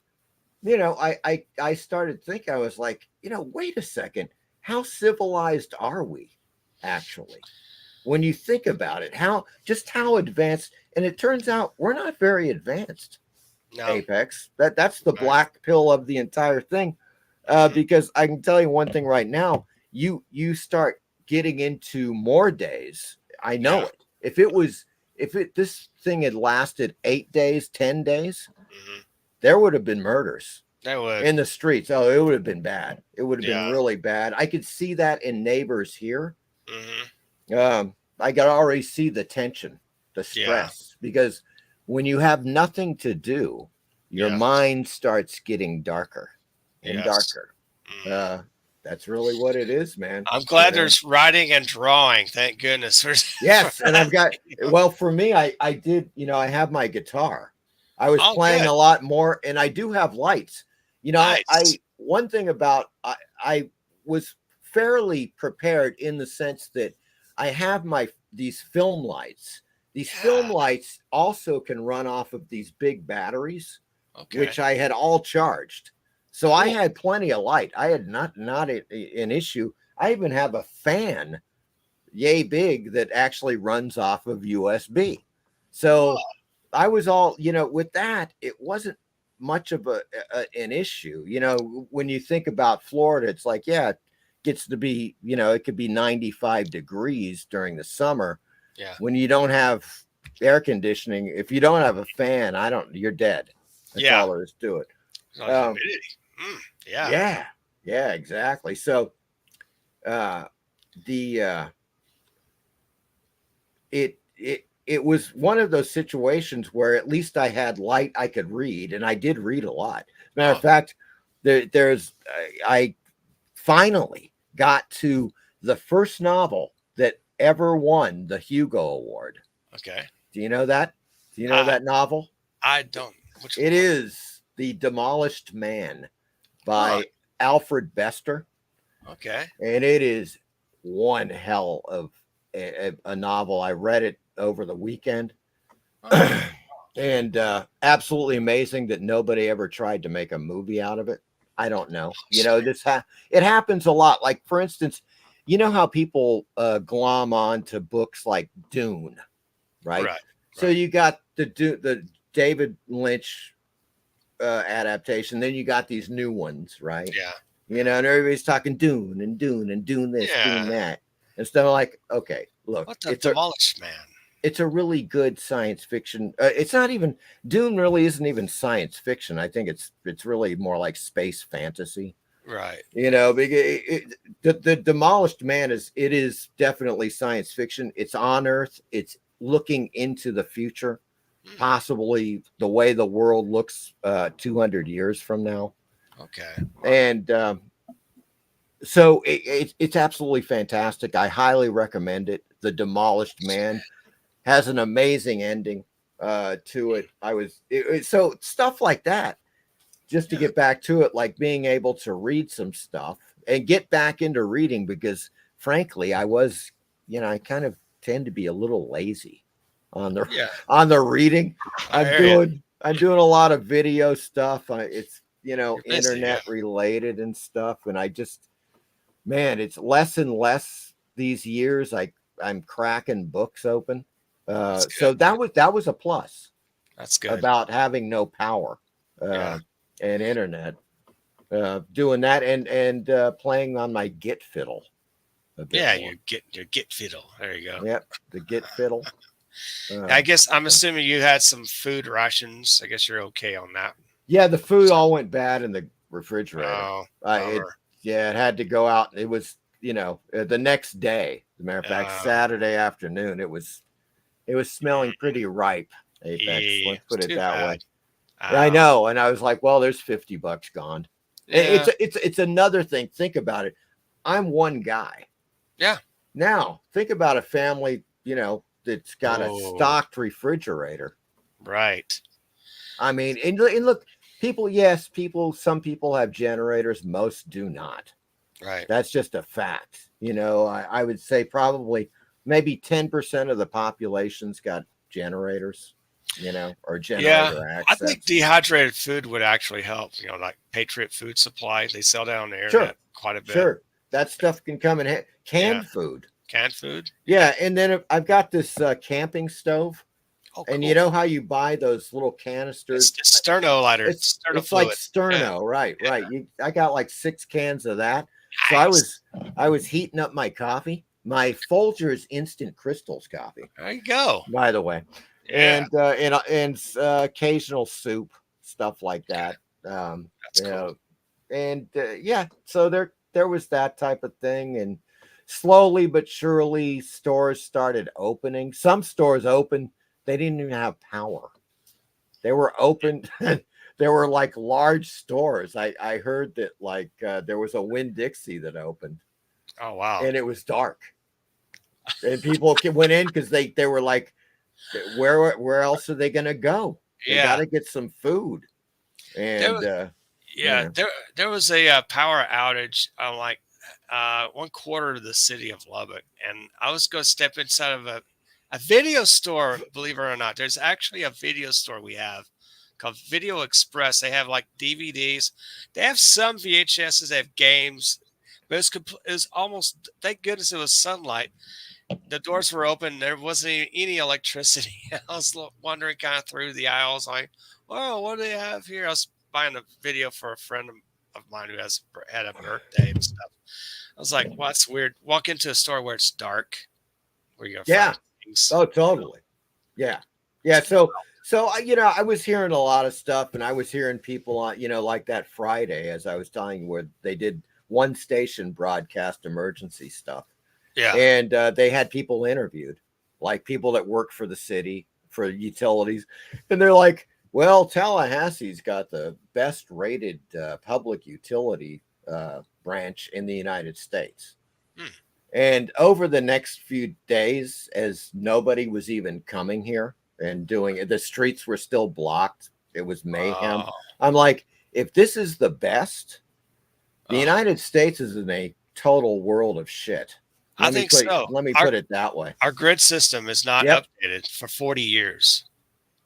I started thinking, I was like, wait a second, how civilized are we actually? When you think about it, how advanced, and it turns out we're not very advanced. No. Apex. That's the Right. black pill of the entire thing. Hmm. Because I can tell you one thing right now, you start getting into more days. I know Yeah. it. If it this thing had lasted 8 days, 10 days, Hmm. there would have been murders That would. in the streets. Oh, it would have been bad. It would have been Yeah. really bad. I could see that in neighbors here. Hmm. I could already see the tension, the Yeah. stress, because when you have nothing to do, your Yeah. mind starts getting darker and Yes. darker. Hmm. Uh, that's really what it is, man. I'm glad there's writing and drawing. Thank goodness for Yes, and that. I've got, well, for me, I did, I have my guitar. I was Oh, playing good. a lot more, and I do have lights. Nice. One thing about I was fairly prepared in the sense that I have my these film lights. These film Yeah. lights also can run off of these big batteries, which Okay. I had all charged. So I Cool. had plenty of light. I had an issue. I even have a fan yay big that actually runs off of USB. So Oh, I was all, with that, it wasn't much of an issue. When you think about Florida, it's like, yeah, it gets to be, it could be 95 degrees during the summer. yeah. When you don't have air conditioning, if you don't have a fan, you're dead. That's Yeah. all there is to it. Oh, Um, humidity. Yeah. yeah, yeah, exactly. So, uh, the, it was one of those situations where at least I had light I could read, and I did read a lot. Matter of Oh, fact, there's I finally got to the first novel that ever won the Hugo Award. okay. Do you know that? Do you know I that novel? I don't. Which It one? is The Demolished Man Huh. by Alfred Bester, Okay. and it is one hell of a novel. I read it over the weekend. Oh. And absolutely amazing that nobody ever tried to make a movie out of it. I don't know. It happens a lot. Like, for instance, you know how people glom on to books like Dune, right? Right. So Right. you got the David Lynch adaptation, then you got these new ones, right? Yeah. And everybody's talking Dune and Dune and Dune this, Dune Yeah. that. Instead of like, okay, look, What the demolished man? it's a really good science fiction. It's not even Dune. Really, isn't even science fiction. I think it's really more like space fantasy. Right. The Demolished Man is definitely science fiction. It's on Earth. It's looking into the future, Hmm. possibly the way the world looks 200 years from now. Okay. Wow. And so it's absolutely fantastic. I highly recommend it. The Demolished Man has an amazing ending to it. So stuff like that. Just to Yeah. get back to it, like being able to read some stuff and get back into reading, because frankly, I kind of tend to be a little lazy on the Yeah. on the reading. I hear you. I'm doing a lot of video stuff. It's You're busy. Yeah. internet related and stuff, and I just, man, it's less and less these years. I'm cracking books open. That's So good, man. that was a plus That's good. about having no power Yeah. and internet. Doing that and playing on my Git fiddle. a bit Yeah, more. your get fiddle. There you go. Yep, the get fiddle. I guess I'm assuming you had some food rations. I guess you're okay on that. Yeah, the food all went bad in the refrigerator. Oh, It bummer. yeah, it had to go out. It was the next day. As a matter of fact, Uh, Saturday afternoon, it was smelling pretty ripe. Apex, let's it's put it too that bad. way. I Uh, know, and I was like, well, there's $50 gone. yeah, It's another thing. Think about it. I'm one guy. yeah. Now think about a family, that's got a Oh, stocked refrigerator. right. I mean, and look, people, yes, some people have generators, most do not. Right. That's just a fact. I would say probably maybe 10% of the population's got generators, or Yeah, generator I think access. dehydrated food would actually help. Like Patriot Food Supply, they sell that on the Sure, internet quite a bit. sure. That stuff can come in Yeah, canned food. canned food. Yeah. Yeah, and then I've got this camping stove, Oh, and you cool. know how you buy those little canisters? It's sterno lighter, sterno It's like fluid. Yeah, Sterno, right? yeah. Right. I got like 6 cans of that. So Nice. I was heating up my coffee, my Folgers Instant Crystals coffee, There you go. by the way, Yeah, and occasional soup, stuff like that. that's cool. Yeah, so there was that type of thing, and slowly but surely stores started opening. Some stores opened, they didn't even have power. They were open. There were like large stores. I heard that like there was a Winn Dixie that opened, Oh, wow. and it was dark, and people went in because they were like, where else are they going to go? They got Yeah. to get some food, There and was, yeah, yeah, there was a power outage on like one quarter of the city of Lubbock, and I was going to step inside of a video store. Believe it or not, there's actually a video store we have called Video Express. They have like DVDs. They have some VHSs. They have games. But it was almost. Thank goodness it was sunlight. The doors were open. There wasn't any electricity. I was wandering kind of through the aisles, like, "Oh, what do they have here?" I was buying a video for a friend of mine who had a birthday and stuff. I was like, "Well, that's weird." Walk into a store where it's dark, where you're gonna yeah. find things. Oh, totally. Yeah. Yeah. So I was hearing a lot of stuff, and I was hearing people on, like that Friday, as I was telling you, where they did one station broadcast emergency stuff. Yeah. And they had people interviewed, like people that work for the city, for utilities. And they're like, well, Tallahassee's got the best rated public utility branch in the United States. Hmm. And over the next few days, as nobody was even coming here and doing it, the streets were still blocked. It was mayhem. Oh, I'm like, if this is the best, the oh, United States is in a total world of shit. I think so. Let me put it that way. Our grid system is not Yep. updated for 40 years.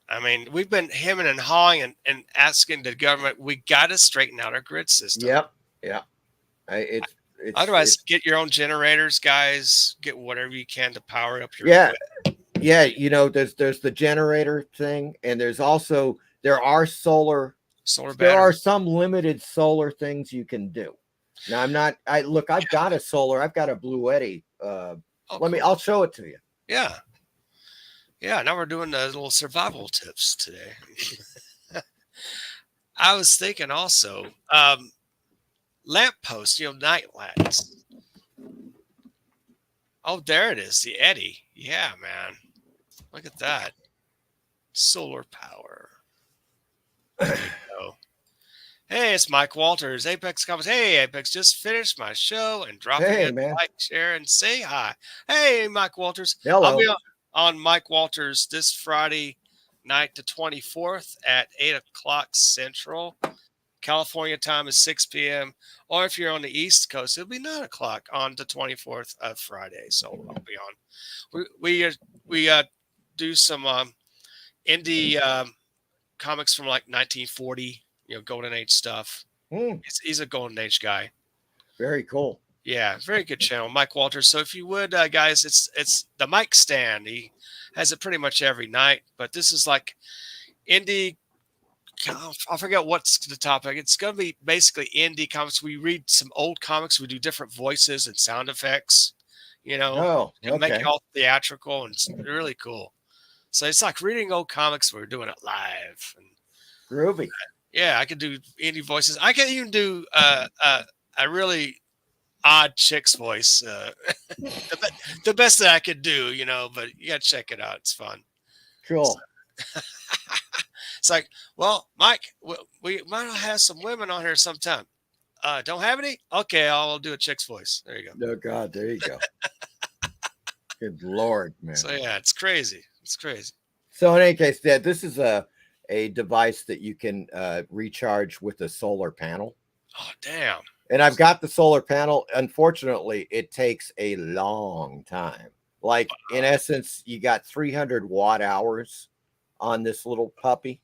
I mean, we've been hemming and hawing and asking the government, we got to straighten out our grid system. Yep. Yeah. It's Otherwise, get your own generators, guys. Get whatever you can to power up your yeah. grid. Yeah. There's the generator thing, and there are Solar there are batteries. some limited solar things you can do. Now I've got a solar, I've got a Bluetti. Oh, Cool. I'll show it to you. Yeah. Yeah. Now we're doing the little survival tips today. I was thinking also, lampposts, night lamps. Oh, there it is. The Eddy. Yeah, man. Look at that. Solar power. There you go. Hey, it's Mike Walters. Apex Comics. Hey, Apex, just finished my show and dropping Hey, in man. like, share, and say hi. Hey, Mike Walters. Hello. I'll be on Mike Walters this Friday night, the 24th at 8 o'clock Central. California time is 6 p.m. Or if you're on the East Coast, it'll be 9 o'clock on the 24th of Friday. So I'll be on. We do some indie comics from like 1940, Golden Age stuff. He's a Golden Age guy. Very cool. Yeah, very good channel, Mike Walters. So if you would, guys, it's the Mike Stand. He has it pretty much every night, but this is like indie. I forget what's the topic. It's going to be basically indie comics. We read some old comics. We do different voices and sound effects. You know, Oh, and make it okay. all theatrical, and it's really cool. So it's like reading old comics. We're doing it live. And Groovy. yeah, I could do any voices. I can even do a really odd chick's voice. The best that I could do, but you got to check it out. It's fun. So, Cool. it's like, well, Mike, we might have some women on here sometime. Don't have any? Okay, I'll do a chick's voice. There you go. Oh God, there you go. Good Lord, man. So yeah, it's crazy. It's crazy. So in any case, Dad, this is a device that you can recharge with a solar panel. Oh damn. And I've got the solar panel. Unfortunately, it takes a long time. Like in essence, you got 300 watt hours on this little puppy.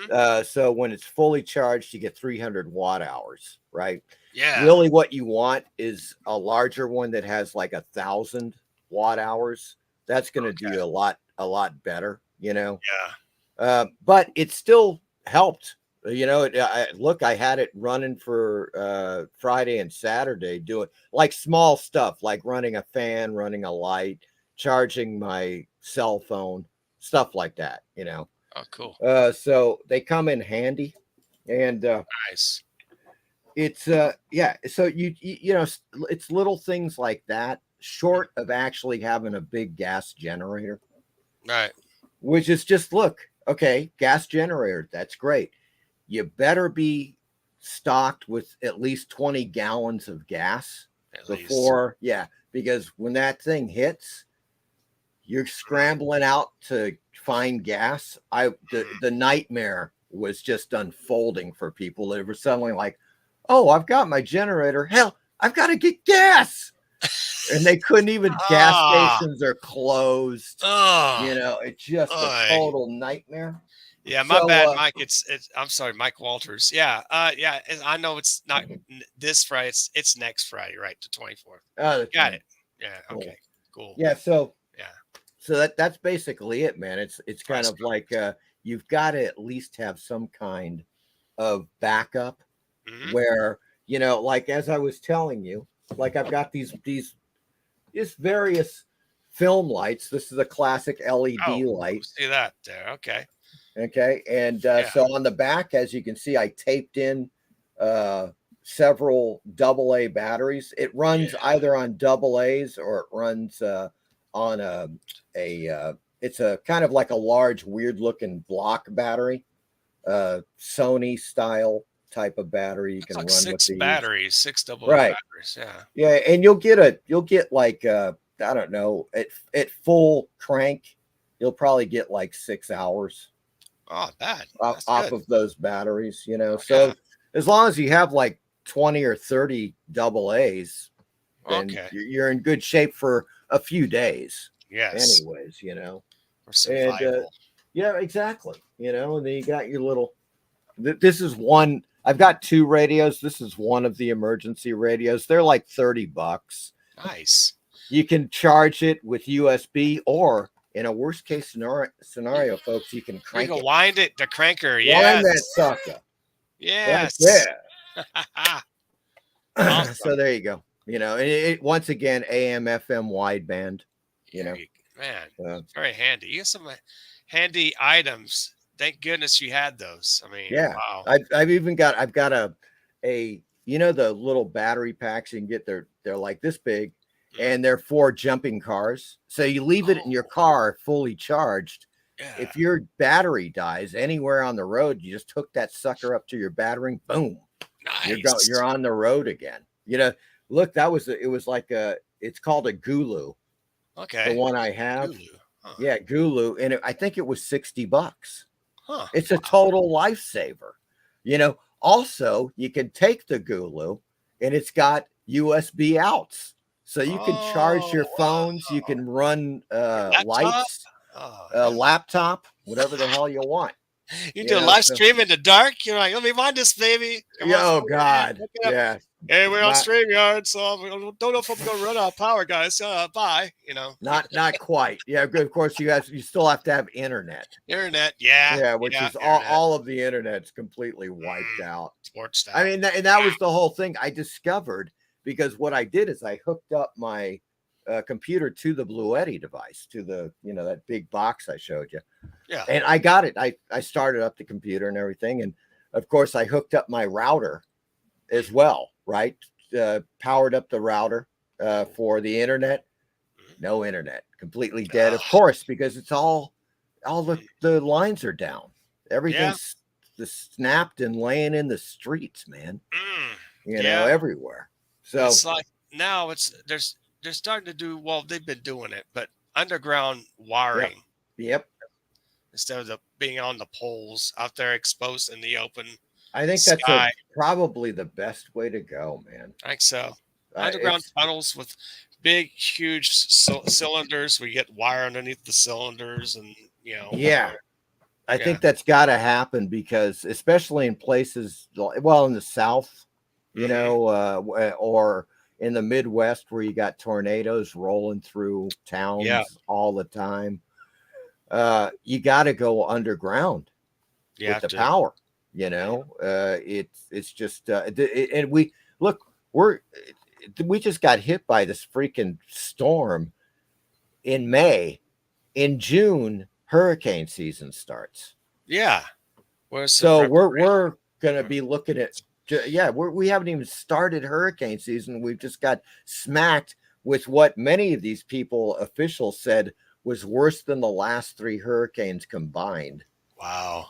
So when it's fully charged, you get 300 watt hours, right? Yeah. Really, what you want is a larger one that has like 1,000 watt hours. That's going to do you a lot better, Yeah. But it still helped. Look, I had it running for Friday and Saturday, doing like small stuff, like running a fan, running a light, charging my cell phone, stuff like that. Oh, cool. So they come in handy, and Nice. it's yeah. So it's little things like that, short of actually having a big gas generator, Right. which is just okay, gas generator, that's great. You better be stocked with at least 20 gallons of gas before, because when that thing hits, you're scrambling out to find gas. The nightmare was just unfolding for people that were suddenly like, oh, I've got my generator. Hell, I've got to get gas. And they couldn't even, gas stations are closed. It's just a total nightmare. Yeah, my bad, Mike. It's I'm sorry, Mike Walters. Yeah, yeah. I know it's not this Friday. It's next Friday, right? The 24th. Got it. Yeah. Cool. Okay. Cool. Yeah. So that's basically it, man. It's kind of like you've got to at least have some kind of backup where like as I was telling you, like I've got these various film lights. This is a classic LED light. See that there? Okay. Okay, and so on the back, as you can see, I taped in several AA batteries. It runs either on AA's or it runs on it's a kind of like a large, weird looking block battery, Sony style type of battery. You can run with these. 6 batteries, 6 AA batteries. Yeah, and you'll get like I don't know, at full crank, you'll probably get like 6 hours. Oh, bad. Off of those batteries, So as long as you have like 20 or 30 AA's, then you're in good shape for a few days. Yes. Anyways, For survival. Yeah, exactly. And then you got your little. This is one. I've got 2 radios. This is one of the emergency radios. They're like $30. Nice. You can charge it with USB or. In a worst case scenario, folks, you can crank it. Wind it, the cranker. Yes. Wind that sucker. Yes. Awesome. So there you go. It once again, AM, FM wideband. Man, very handy. You have some handy items. Thank goodness you had those. I mean, wow. I've got a the little battery packs you can get. They're like this big. And they're 4 jumping cars. So you leave it in your car fully charged. Yeah. If your battery dies anywhere on the road, you just hook that sucker up to your battery. Boom. Nice. You're on the road again. Look, it was like it's called a Gulu. Okay. The one I have. Gulu. Huh. Yeah, Gulu. And I think it was $60. Huh. It's a total lifesaver. Also, you can take the Gulu and it's got USB outs. So you can charge your phones, you can run lights, laptop, whatever the hell you want. You do a live stream in the dark. You're like, let me find this baby. God. Yeah. Hey, we're on StreamYard, so I don't know if I'm going to run out of power, guys. Bye. Not quite. Yeah, of course you still have to have internet. Internet, yeah. Yeah, which is all of the internet's completely wiped out. Sports stuff. I mean, and that was the whole thing I discovered. Because what I did is I hooked up my computer to the Bluetti device, to the, that big box I showed you. Yeah. And I got it. I started up the computer and everything. And of course, I hooked up my router as well, right? Powered up the router for the internet. No internet, completely dead, of course, because it's all the lines are down. Everything's snapped and laying in the streets, man. Everywhere. So it's like now they're starting to do, well, they've been doing it, but underground wiring. Yep. Instead of being on the poles out there exposed in the open. I think that's probably the best way to go, man. I think so. Underground tunnels with big, huge cylinders. We get wire underneath the cylinders, and I think that's got to happen, because especially in places, well, in the South, or in the Midwest, where you got tornadoes rolling through towns all the time, you got to go underground with the power. It's just and we just got hit by this freaking storm in May. In June, hurricane season starts. Yeah. So we're going to be looking at, we haven't even started hurricane season. We've just got smacked with what many of these officials said was worse than the last 3 hurricanes combined. Wow.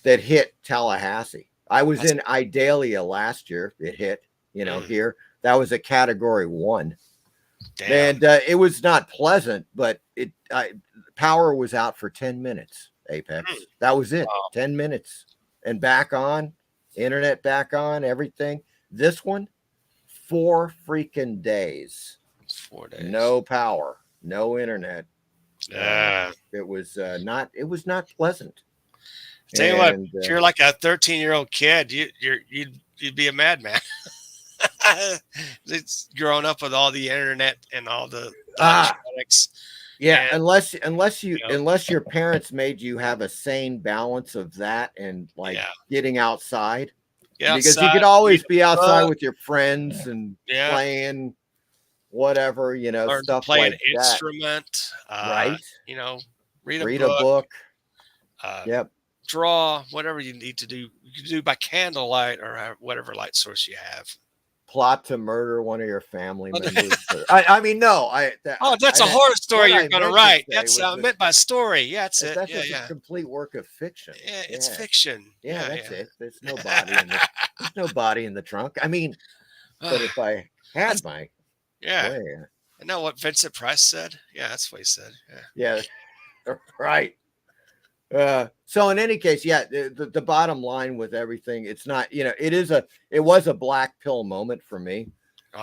That hit Tallahassee. I was in Idalia last year. It hit, here. That was a category 1. Damn. And it was not pleasant, but power was out for 10 minutes, Apex. That was it. Wow. 10 minutes. And back on, internet back on, everything. This one, 4 freaking days. 4 days. No power, no internet. It was not pleasant. Tell you what, if you're like a 13-year-old kid, you'd be a madman. It's growing up with all the internet and all the electronics. Yeah, and, unless your parents made you have a sane balance of that and getting outside. Because you could always be outside with your friends and playing whatever, learn stuff to play like an instrument, right? Read a book. Yep. Draw, whatever you need to do. You can do by candlelight or whatever light source you have. Plot to murder one of your family members. That's a horror story you're going to write. That's meant by story. Yeah, that's it. That's a complete work of fiction. Yeah, it's fiction. Yeah, that's it. There's no body in the trunk. I mean, but if I had my way, I know what Vincent Price said. Yeah, that's what he said. Yeah, right. So in any case, the bottom line with everything, it's not, it was a black pill moment for me,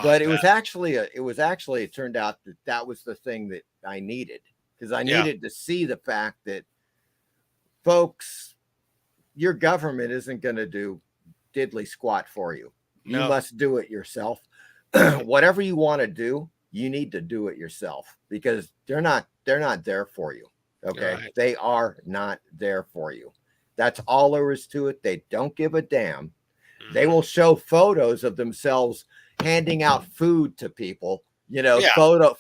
but it turned out that was the thing that I needed, because I needed to see the fact that, folks, your government isn't going to do diddly squat for you. You must do it yourself. Whatever you want to do, you need to do it yourself, because they're not there for you. Okay. Right. They are not there for you. That's all there is to it. They don't give a damn. Mm-hmm. They will show photos of themselves handing out food to people, photo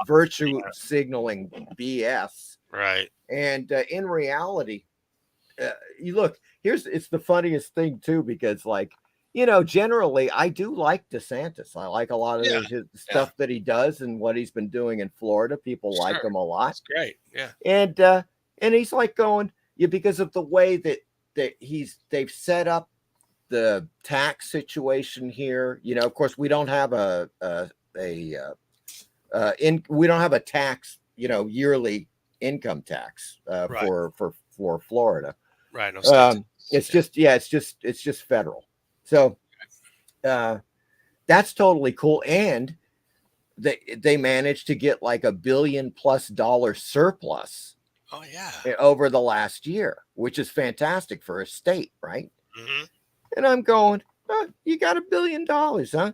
virtue signaling BS. Right. And in reality, you look, it's the funniest thing too, because generally I do like DeSantis. I like a lot of his stuff that he does and what he's been doing in Florida. People like him a lot. It's great. Yeah. And he's going, because of the way that they've set up the tax situation here. Of course, we don't have we don't have a tax, yearly income tax for Florida. Right. No it's just federal. So that's totally cool. And they managed to get like $1 billion+ surplus. Oh, yeah. Over the last year, which is fantastic for a state, right? Mm-hmm. And I'm going, you got $1 billion, huh?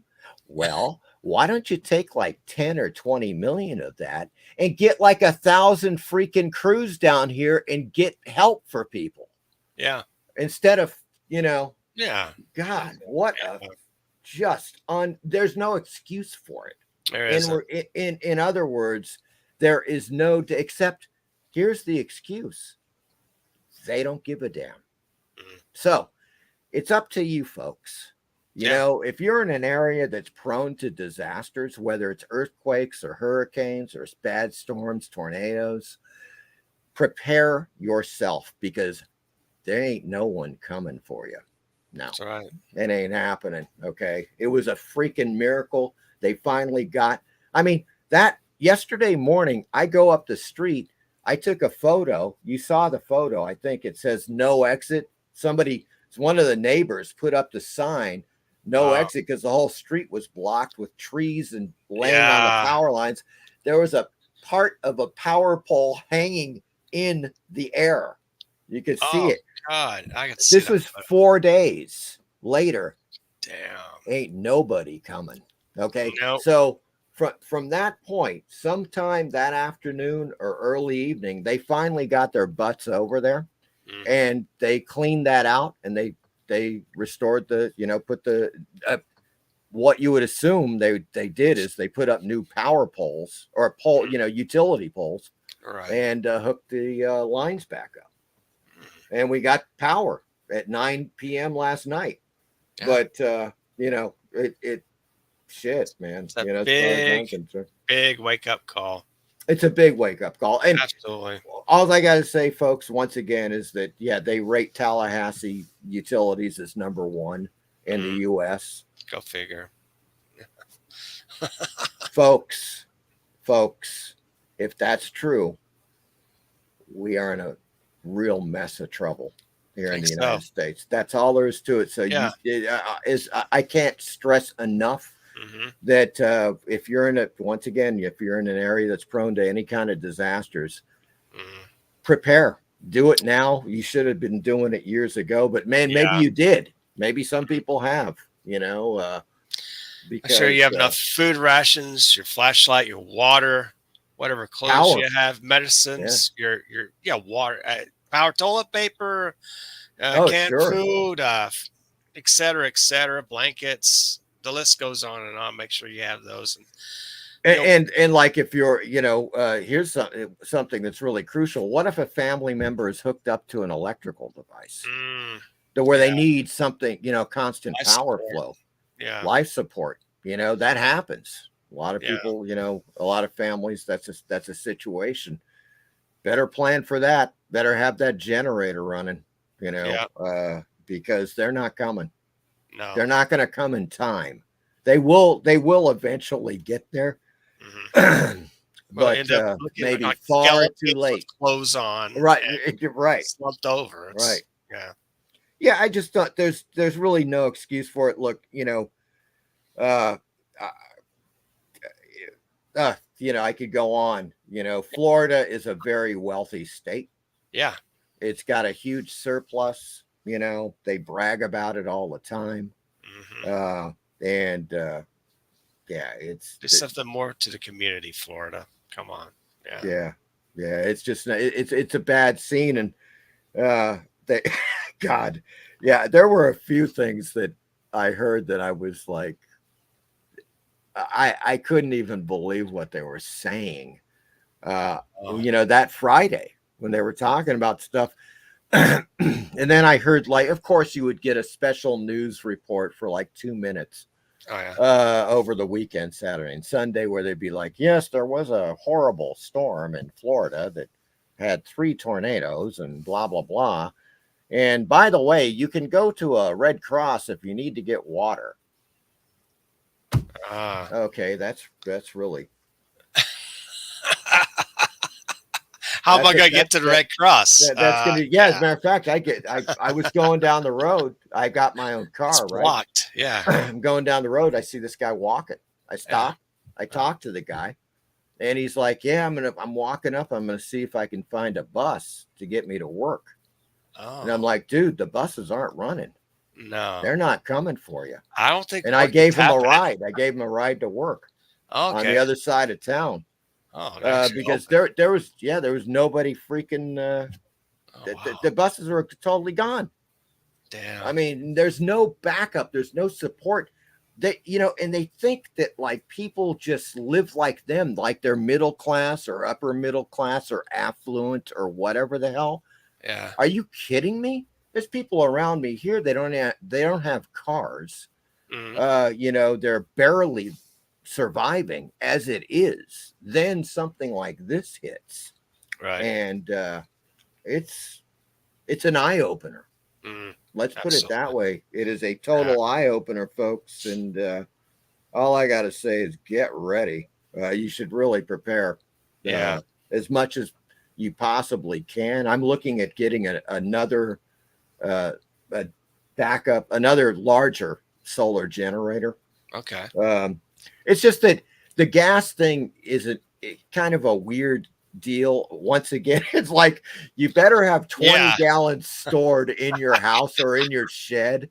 Well, why don't you take like 10 or 20 million of that and get like 1,000 freaking crews down here and get help for people? Yeah. Instead of, Yeah. God, what there's no excuse for it. There isn't. In other words, there is no except here's the excuse. They don't give a damn. Mhm. So it's up to you folks. You Yeah. know, if you're in an area that's prone to disasters, whether it's earthquakes or hurricanes or bad storms, tornadoes, prepare yourself because there ain't no one coming for you. No, That's right. it ain't happening. Okay. It was a freaking miracle. They finally got, I mean, that yesterday morning, I go up the street. I took a photo. You saw the photo. I think it says no exit. One of the neighbors put up the sign, no Wow. exit, because the whole street was blocked with trees and laying on the Yeah. power lines. There was a part of a power pole hanging in the air. You could see Oh it. God, I could see This that. was 4 days later. Damn. Ain't nobody coming. Okay. Nope. So from that point, sometime that afternoon or early evening, they finally got their butts over there Mhm. and they cleaned that out and they restored put the what you would assume they did is they put up new power poles or utility poles Right. and hooked the lines back up. And we got power at 9 p.m. last night. Yeah. But it shit, man. It's a As far as I'm concerned, big wake up call. it's a big wake up call. And Absolutely. all I got to say, folks, once again, is that they rate Tallahassee Utilities as number one in the U.S. Go figure. folks, if that's true, we are in a real mess of trouble here in the United States. That's all there is to it. So Yeah. I can't stress enough Mm-hmm. that if you're in an area that's prone to any kind of disasters, prepare. Do it now. You should have been doing it years ago, but man, maybe you did. Maybe some people have. Because, Make sure you have enough food rations, your flashlight, your water, whatever clothes you have, medicines, your water, power, toilet paper, canned food, et cetera, blankets. The list goes on and on. Make sure you have those. And like if you're, here's something that's really crucial. What if a family member is hooked up to an electrical device where they need something, constant power flow, life support, that happens. A lot of people, a lot of families, that's a situation. Better plan for that. Better have that generator running, because they're not coming. No, they're not going to come in time. They will eventually get there. But maybe far too late. Clothes on, right? Slumped over, right? Yeah. I just thought there's really no excuse for it. Look, I could go on. Florida is a very wealthy state. Yeah, it's got a huge surplus. They brag about it all the time. It's there's something more to the community, Florida. Come on. Yeah. It's just it's a bad scene, and God, there were a few things that I heard that I was like, I couldn't even believe what they were saying. That Friday when they were talking about stuff. And then I heard, of course, you would get a special news report for 2 minutes over the weekend, Saturday and Sunday, where they'd be like, yes, there was a horrible storm in Florida that had 3 tornadoes and blah, blah, blah. And by the way, you can go to a Red Cross if you need to get water. Okay, that's really... How am I going to get to the Red Cross? That's going to be, as a matter of fact, I was going down the road. I got my own car, it's blocked. Yeah. I'm going down the road. I see this guy walking. I stop. I talk to the guy and he's like, I'm walking up. I'm going to see if I can find a bus to get me to work. And I'm like, dude, the buses aren't running. No, they're not coming for you. I don't think. And I gave him a ride. I gave him a ride to work on the other side of town. Because there was nobody freaking. The buses were totally gone. Damn. I mean, there's no backup. There's no support. they, and they think that like people just live like them, like they're middle class or upper middle class or affluent or whatever the hell. Yeah. Are you kidding me? There's people around me here. They don't have cars. Hmm. They're barely surviving as it is. Then something like this hits, Right. and it's it's an eye opener. Hmm. Let's put it that Absolutely. way. It is a Yeah. total eye opener, folks. And all I got to say is get ready. You should really prepare Yeah. uh, as much as you possibly can. I'm looking at getting another uh, a backup, another larger solar generator. Okay. Um, it's just that the gas thing is kind of a weird deal. Once again, it's like you better have 20 Yeah. gallons stored in your house or in your shed.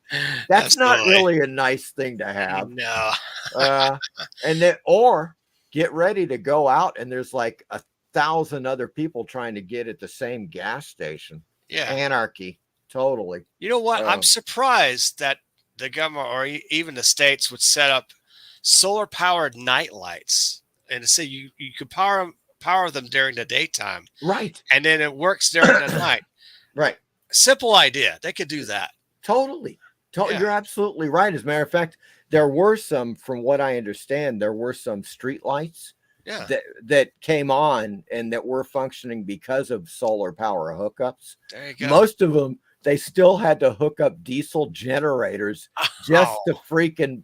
That's not Absolutely. really a nice thing to have. No. Uh, and then, or get ready to go out and there's like 1,000 other people trying to get at the same gas station. Yeah. Anarchy, totally. You know what? I'm Uh, surprised that the government or even the states would set up solar powered night lights and say you could power them during the daytime right, and then it works during the night. right. Simple idea. They could do that. Totally. Yeah. You're absolutely right. As a matter of fact, there were some, from what I understand, there were some street lights Yeah. that came on and that were functioning because of solar power hookups. There you go. Most of them, they still had to hook up diesel generators just to Oh, freaking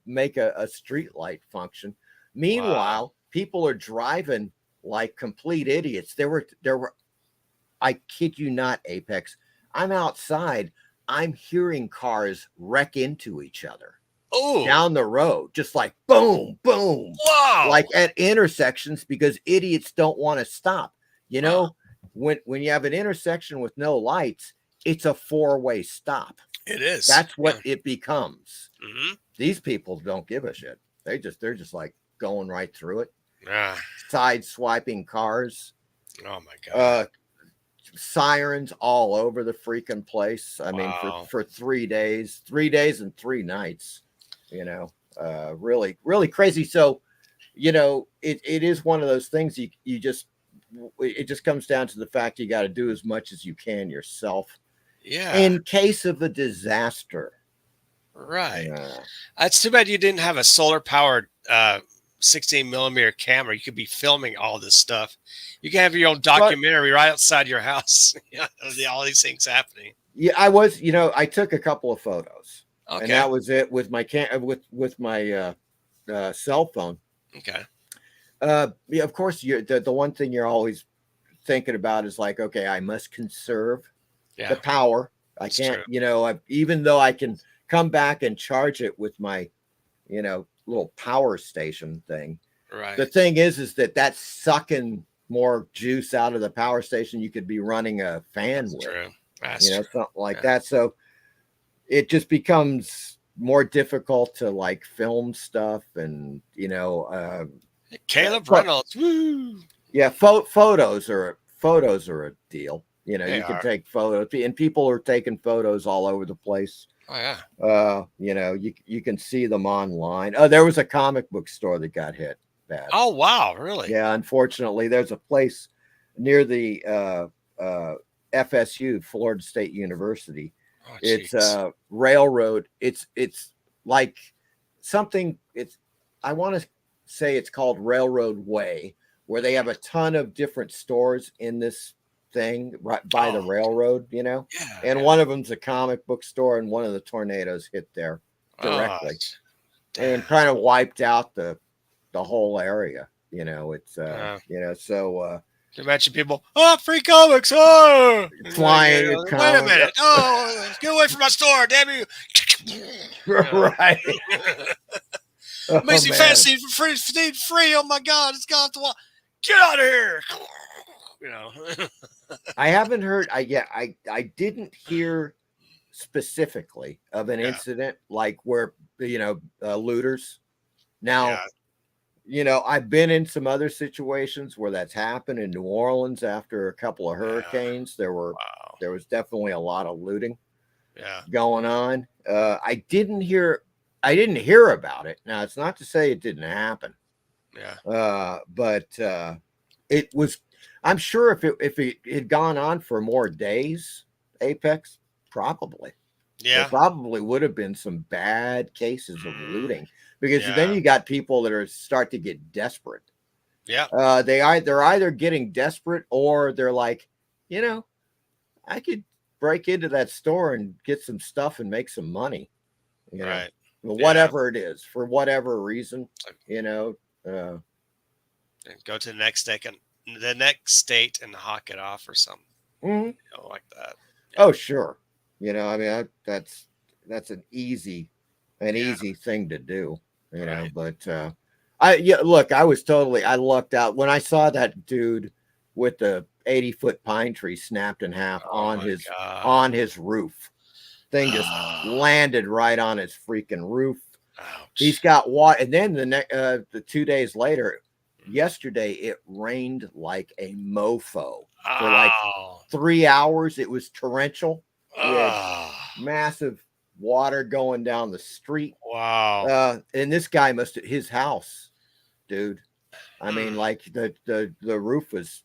make a street light function. wow. Meanwhile, people are driving like complete idiots. There were I kid you not, Apex. I'm outside. I'm hearing cars wreck into each other Oh, down the road, just like boom, boom, wow. like at intersections because idiots don't want to stop. You Huh. know, when you have an intersection with no lights, it's a four-way stop. It is. That's Yeah. what it becomes. Hmm. Theyese people don't give a shit. They're just like going right through it, Yeah. side swiping cars. Oh my God. Uh, Sirens all over the freaking place. I mean, for Wow. for 3 days and 3 nights, really, really crazy. So, it is one of those things you just it just comes down to the fact you got to do as much as you can yourself Yeah. in case of a disaster. Right. Uh, It's too bad you didn't have a solar powered 16 millimeter camera. You could be filming all this stuff. You can have your own but documentary right outside your house. All these things happening. yeah, I took a couple of photos, and Okay. that was it with my with my cell phone. Okay. Yeah, of course, the one thing you're always thinking about is like, okay, I must conserve the Yeah, power. I it's can't, true. even though I can come back and charge it with my, little power station thing. The Right. thing is that that's sucking more juice out of the power station you could be running a fan That's with, true. That's true. something like Yeah. that. So it just becomes more difficult to like film stuff and, Caleb but Reynolds. Woo. yeah, photos are a deal. They You can are. take photos, and people are taking photos all over the place. Oh yeah. You can see them online. Oh, there was a comic book store that got hit bad. Oh wow. Really? Yeah, unfortunately, there's a place near the FSU, Florida State University. Oh It's jeez. a railroad. It's like something. I want to say it's called Railroad Way, where they have a ton of different stores in this thing right by the Oh railroad. yeah. And Yeah. one of them's a comic book store, and one of the tornadoes hit there Oh directly and damn. kind of wiped out the whole area. It's Uh, so to mention people, oh, free comics, oh, flying wait a minute, oh, get away from my store, damn you. right. Oh Amazing man. fantasy for free. Oh my god, it's got to get out of here. You know. I haven't heard. I didn't hear specifically of an Yeah, incident like where looters. Now, yeah, I've been in some other situations where that's happened in New Orleans after a couple of yeah. hurricanes. Wow. There was definitely a lot of looting Yeah. going on. I didn't hear I didn't hear about it. Now it's not to say it didn't happen. Yeah. But it was. I'm sure if it had gone on for more days, Apex probably there Yeah. probably would have been some bad cases of Mm, looting because then yeah. you got people that are start to get desperate. Yeah. They're either getting desperate or they're like, you know, I could break into that store and get some stuff and make some money. You know, Right. Yeah. whatever it is for whatever reason. You know, uh, And go to the next state and hawk it off or something, mhm. like that. Yeah. Oh, sure. You know, I mean, that's an Yeah. easy thing to do. You know, Right. but yeah, look, I lucked out when I saw that dude with the 80-foot pine tree snapped in half Oh my on God. his roof. Thing just Oh, landed right on his freaking roof. He's ouch. got water, and then the 2 days later, yesterday it rained like a mofo for like Oh. 3 hours. It was torrential. We had Oh. massive water going down the street. Wow. And this guy his house, dude. I mean, Mm, like the roof was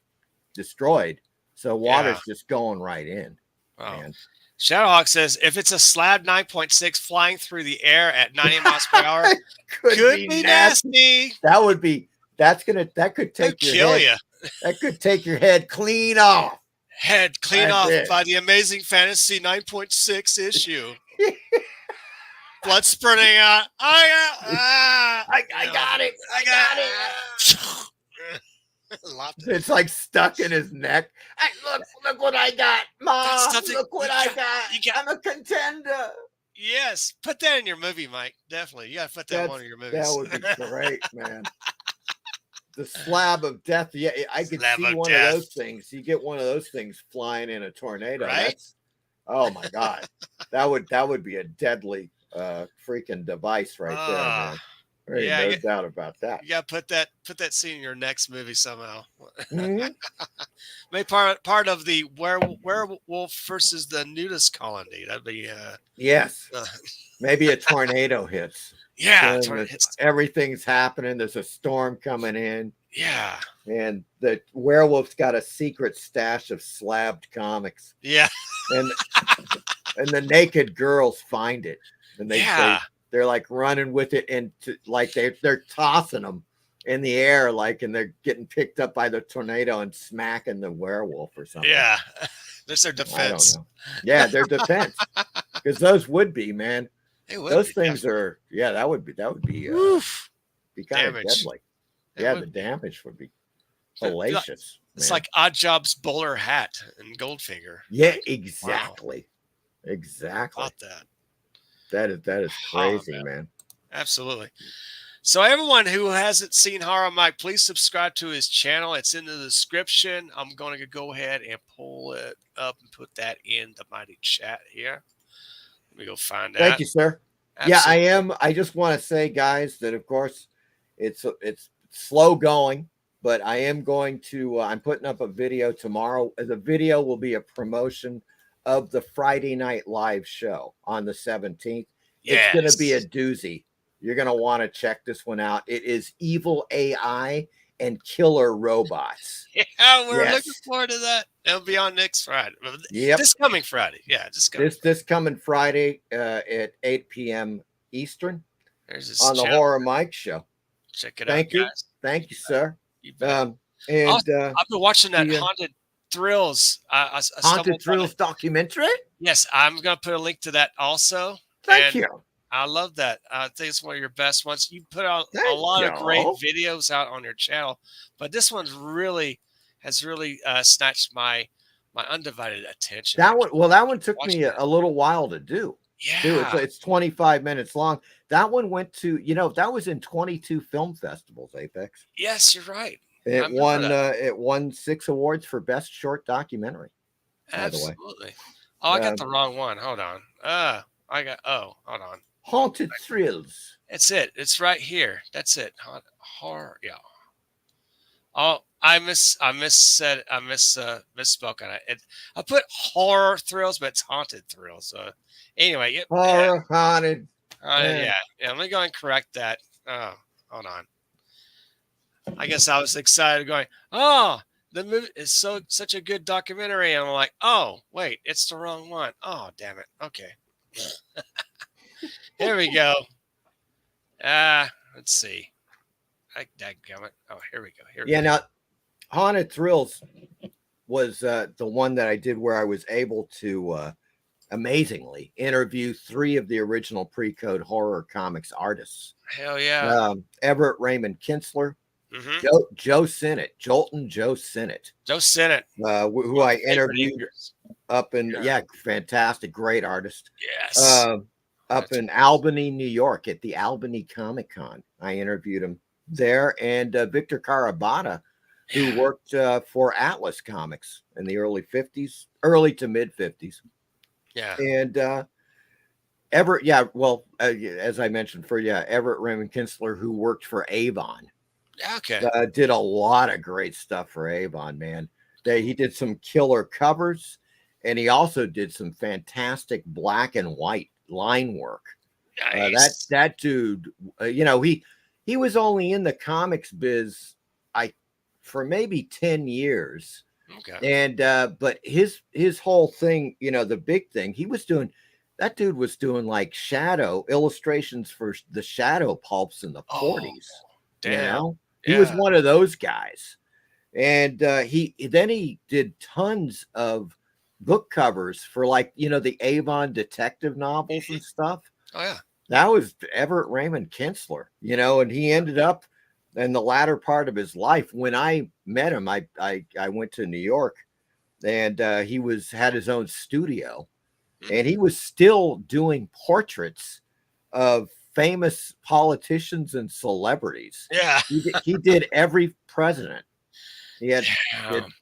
destroyed, so yeah. water's just going right in, Wow. man. Shadowhawk says if it's a slab 9.6 flying through the air at 90 miles per hour, Could could be be nasty. nasty. That could It'll take your kill head. you. That could take your head clean off. Head clean That's off it. by the Amazing Fantasy 9.6 issue. Blood spurting out. I got it. I got it. It's like stuck in his neck. Look what I got, Mom. Look what I got. I'm a contender. Yes, put that in your movie, Mike. Definitely, you got to put that in one of your movies. That would be great, man. The slab of death. Yeah, I could Slab see of one death. of those things. You get one of those things flying in a tornado. Right? Oh my God. That would be a deadly freaking device right there, man. There ain't Yeah, no doubt about that. you got to put that scene in your next movie somehow. Mm-hmm. Maybe part of the werewolf versus the nudist colony. That'd be Yes. Maybe a tornado hits. yeah, Everything's happening. There's a storm coming in. Yeah. And the werewolf's got a secret stash of slabbed comics. Yeah. And the naked girls find it. And they're like running with it and like they're tossing them in the air, like, and they're getting picked up by the tornado and smacking the werewolf or something. Yeah. That's their defense. I don't know. Yeah, their defense. Because those would be, man. Those things definitely. are, yeah, that would be be kind of deadly. The damage would be hellacious. It's like Odd Job's bowler hat and Goldfinger. Yeah, exactly. Wow. Exactly. About that. That is crazy, man. Absolutely. So everyone who hasn't seen Horror Mike, please subscribe to his channel. It's in the description. I'm going to go ahead and pull it up and put that in the mighty chat here. Let me go find that. Thank you, sir. Absolutely. Yeah, I am. I just want to say, guys, that of course it's slow going, but I am going to. I'm putting up a video tomorrow. The video will be a promotion of the Friday Night Live show on the 17th. It's going to be a doozy. You're going to want to check this one out. It is Evil AI and Killer Robots. Yeah, we're looking forward to that. It'll be on next Friday. Yep. This coming Friday. Yeah, this coming Friday at 8 p.m. Eastern on the channel. Horror Mike Show. Check it out, guys. Thank you, sir. And I've been watching that Haunted Thrills. Haunted Thrills documentary? Yes, I'm going to put a link to that also. Thank you. I love that. I think it's one of your best ones. You put out a lot of great videos out on your channel, but this one's has really snatched my undivided attention. That one took me a little while to do. Yeah, it's 25 minutes long. That one went to that was in 22 film festivals. Apex. Yes, you're right. It won 6 awards for best short documentary. Absolutely. By the way. Oh, I got the wrong one. Hold on. Hold on. Haunted Thrills. It's it. It's right here. That's it. Horror. Yeah. Oh, I misspoke on it. I put Horror Thrills, but it's Haunted Thrills. So anyway, Haunted. Yeah. Let me go and correct that. Oh, hold on. I guess I was excited going, oh, the movie is such a good documentary. And I'm like, oh, wait, it's the wrong one. Oh, damn it. Okay. Here we go. Let's see. Dadgummit. Oh, here we go. Yeah, now Haunted Thrills was the one that I did where I was able to amazingly interview 3 of the original Pre-Code Horror Comics artists. Hell yeah. Everett Raymond Kinsler, Mm-hmm. Joe Sinnott, Jolton Joe Sinnott. Joe Sinnott. Who I interviewed up in, fantastic, great artist. Yes. Up in Albany, New York at the Albany Comic Con. I interviewed him there. And Victor Carabata, who worked for Atlas Comics in the early to mid 50s. Yeah. And Everett, as I mentioned, Everett Raymond Kinsler, who worked for Avon. Okay. Did a lot of great stuff for Avon, man. He did some killer covers, and he also did some fantastic black and white line work. Nice. That dude, he was only in the comics biz for maybe 10 years. Okay. And but his whole thing, the big thing that dude was doing like shadow illustrations for the shadow pulps in the 40s. Damn. He was one of those guys. And he did tons of book covers for the Avon detective novels and stuff. Oh yeah. That was Everett Raymond Kinsler, and he ended up in the latter part of his life. When I met him, I went to New York, and he had his own studio, and he was still doing portraits of famous politicians and celebrities. Yeah. He did every president. He did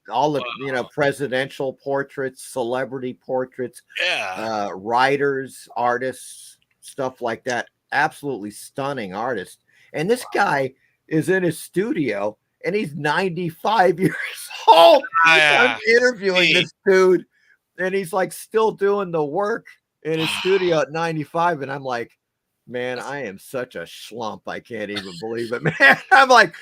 all the presidential portraits, celebrity portraits, writers, artists, stuff like that. Absolutely stunning artist. And this guy is in his studio, and he's 95 years old. I'm interviewing this dude, and he's still doing the work in his studio at 95, and I'm like, man, I am such a schlump. I can't even believe it, man. I'm like,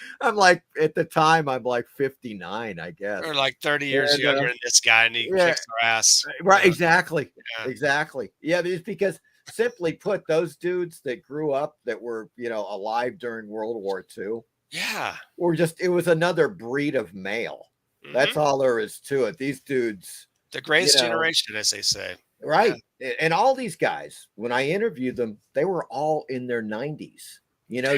at the time, I'm 59, I guess. Or 30 years younger than this guy, and he kicks our ass. Right, exactly. Yeah. Exactly. Yeah, it's because simply put, those dudes that grew up that were, alive during World War II. Yeah. It was another breed of male. Mm-hmm. That's all there is to it. These dudes. The greatest generation, as they say. Right. Yeah. And all these guys, when I interviewed them, they were all in their 90s.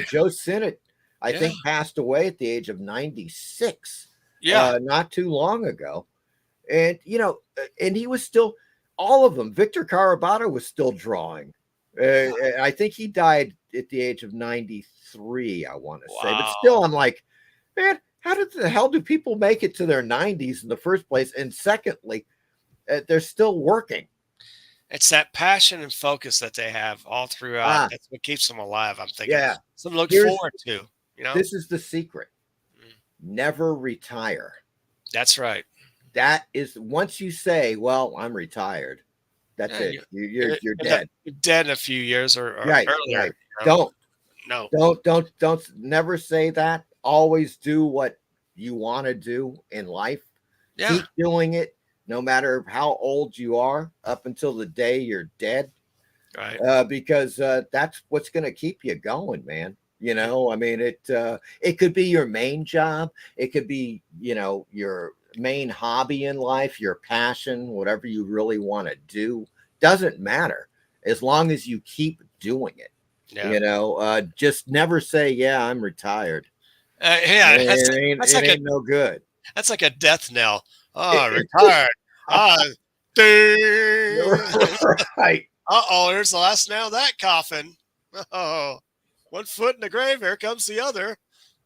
Joe Sinnott, I think, passed away at the age of 96. Yeah. Not too long ago. And, and he was still, all of them. Victor Carabata was still drawing. I think he died at the age of 93, I want to say. But still, I'm like, man, how the hell do people make it to their 90s in the first place? And secondly, they're still working. It's that passion and focus that they have all throughout. That's what keeps them alive, I'm thinking. Yeah. Something to look forward to. This is the secret. Never retire. That's right. That is, once you say, well, I'm retired, that's it. You're dead. You're dead in a few years or earlier. Right. Don't never say that. Always do what you want to do in life. Yeah. Keep doing it, no matter how old you are, up until the day you're dead. Right. Because that's what's going to keep you going, man. I mean, it could be your main job. It could be, your main hobby in life, your passion, whatever you really want to do. Doesn't matter as long as you keep doing it. Yeah. Just never say, yeah, I'm retired. That's ain't no good. That's like a death knell. Oh, retired. Right. There's the last nail of that coffin. Oh, one foot in the grave. Here comes the other.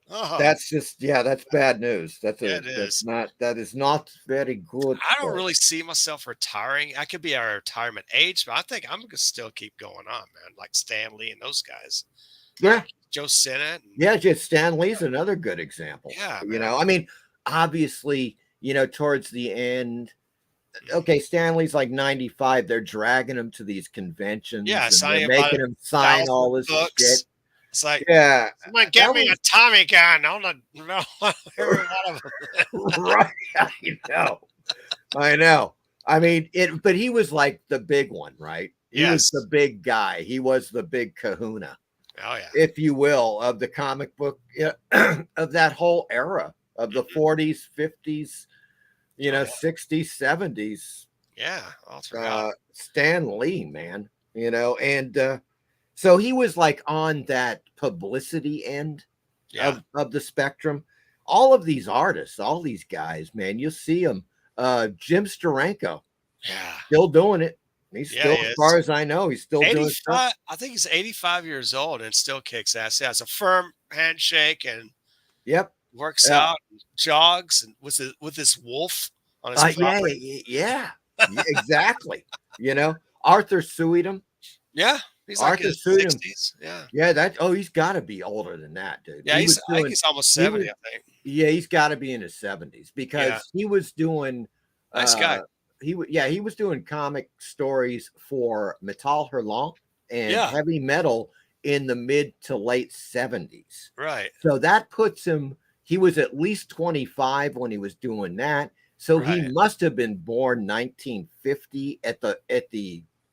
Oh. That's that's bad news. That is not very good. I don't really see myself retiring. I could be at a retirement age, but I think I'm gonna still keep going on, man. Like Stan Lee and those guys. Yeah. Joe Sinnott. Just Stan Lee's another good example. Yeah. I mean, obviously, towards the end, okay, Stanley's like 95. They're dragging him to these conventions Yeah, and they're signing about making him sign all 1,000 this shit. books. It's like, Yeah, someone get that me a was Tommy gun. I want to know every one of them. right. I know. I know. I mean, but he was like the big one, right? He was the Yes. big guy. He was the big kahuna, Oh yeah. if you will, of the comic book of that whole era of the Mhm. 40s, 50s, Oh yeah. 60s, 70s. Yeah. All throughout. Stan Lee, man, and so he was like on that publicity end Yeah. of the spectrum. All of these artists, all these guys, man, you'll see them. Jim Steranko, Yeah. still doing it. He's Yeah. still, He as far is. as I know, he's still doing stuff. 85. I think he's 85 years old and still kicks ass. He has a firm handshake and Yep. works out, and jogs, and with this wolf on his Yeah, property. yeah, exactly. Arthur Suidam. Yeah. He's like in Arthur his Suidam. 60s. Yeah. Yeah, he's got to be older than that, dude. Yeah. I think he's almost 70, I think. Yeah, he's got to be in his 70s Yeah. because he was doing Nice guy. he was doing comic stories for Metal Hurlant and Yeah. heavy metal in the mid to late 70s. Right. So that puts him, he was at least 25 when he was doing that. So he Right. must have been born 1950 at the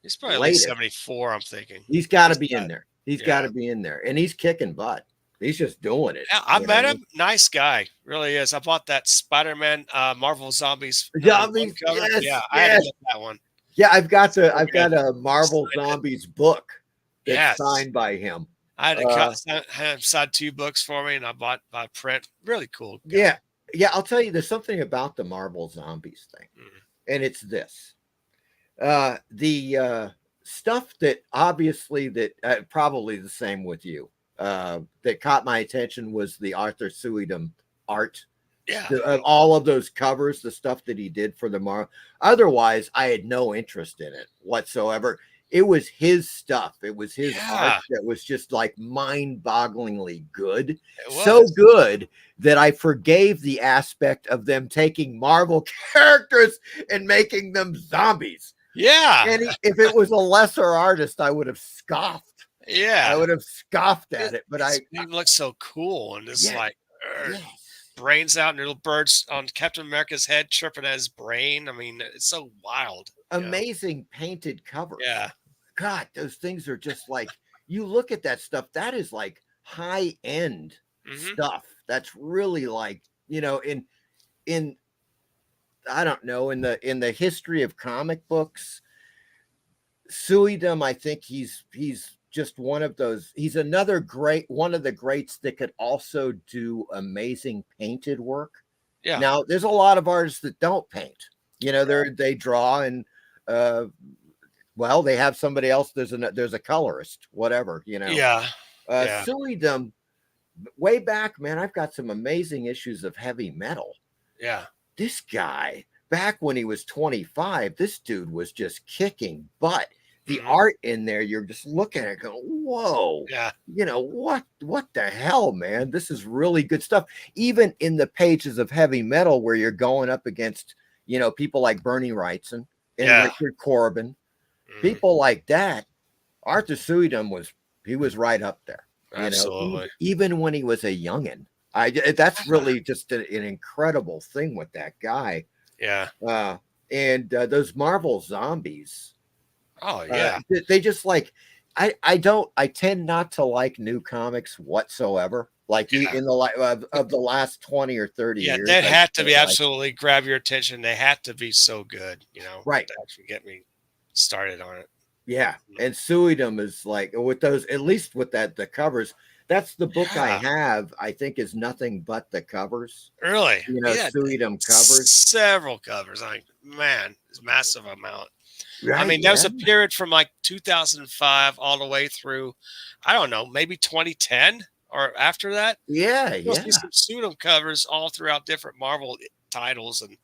He's probably at latest. least 74, I'm thinking. He's got to He's be in got- there. He's yeah. got to be in there. And he's kicking butt. He's just doing it. Yeah, I you met know? him. Nice guy. Really is. I bought that Spider-Man Marvel Zombies Zombies, cover. yes, Yeah, I had yes. to get that one. Yeah, I've got So a Marvel Signed it. Zombies book that's Yes. signed by him. I had to have him sign 2 books for me, and I bought by print. Really cool guy. Yeah. Yeah, I'll tell you, there's something about the Marvel Zombies thing. Mhm. And it's this. The stuff that obviously that probably the same with you. That caught my attention was the Arthur Suidam art. Yeah. All of those covers, the stuff that he did for the Marvel. Otherwise, I had no interest in it whatsoever. It was his stuff. It was his Yeah. art that was just like mind-bogglingly good. It was. So good that I forgave the aspect of them taking Marvel characters and making them zombies. Yeah. And if it was a lesser artist, I would have scoffed. Yeah. I would have scoffed at it. But He looks so cool and just Yeah. like yes. brains out and little birds on Captain America's head chirping at his brain. I mean, it's so wild. Amazing painted covers. Yeah. God, those things are just like, you look at that stuff, that is like high end Mhm. stuff. That's really like, in I don't know, in the history of comic books, Suidam, I think he's just one of those. He's another one of the greats that could also do amazing painted work. Yeah. Now, there's a lot of artists that don't paint. They draw and well, they have somebody else. There's a colorist, whatever. Yeah. Yeah. Suidam, way back, man, I've got some amazing issues of heavy metal. Yeah. This guy, back when he was 25, this dude was just kicking butt. The Mhm. art in there, you're just looking at it going, whoa. Yeah. What the hell, man? This is really good stuff. Even in the pages of heavy metal where you're going up against, people like Bernie Wrightson and Yeah. Richard Corbin, Mhm. people like that. Arthur Suidam was right up there. Absolutely. Even when he was a youngin. That's really just an incredible thing with that guy. Yeah. And those Marvel Zombies, Oh yeah. they just like, I tend not to like new comics whatsoever. Like Yeah. in the of the last 20 or 30 Yeah, years. they I had to feel be like- absolutely grab your attention. They had to be so good, Right. to actually get me started on it. Yeah. And Suidam is like, with those, at least with the covers, that's the book I Yeah. have, I think, is nothing but the covers. Really? Yeah, Suidam covers. several covers. Man, it's a massive amount. Right? I mean, there was a period from like 2005 all the way through, I don't know, maybe 2010 or after that. Yeah, You'll yeah. see some pseudo covers all throughout different Marvel titles, and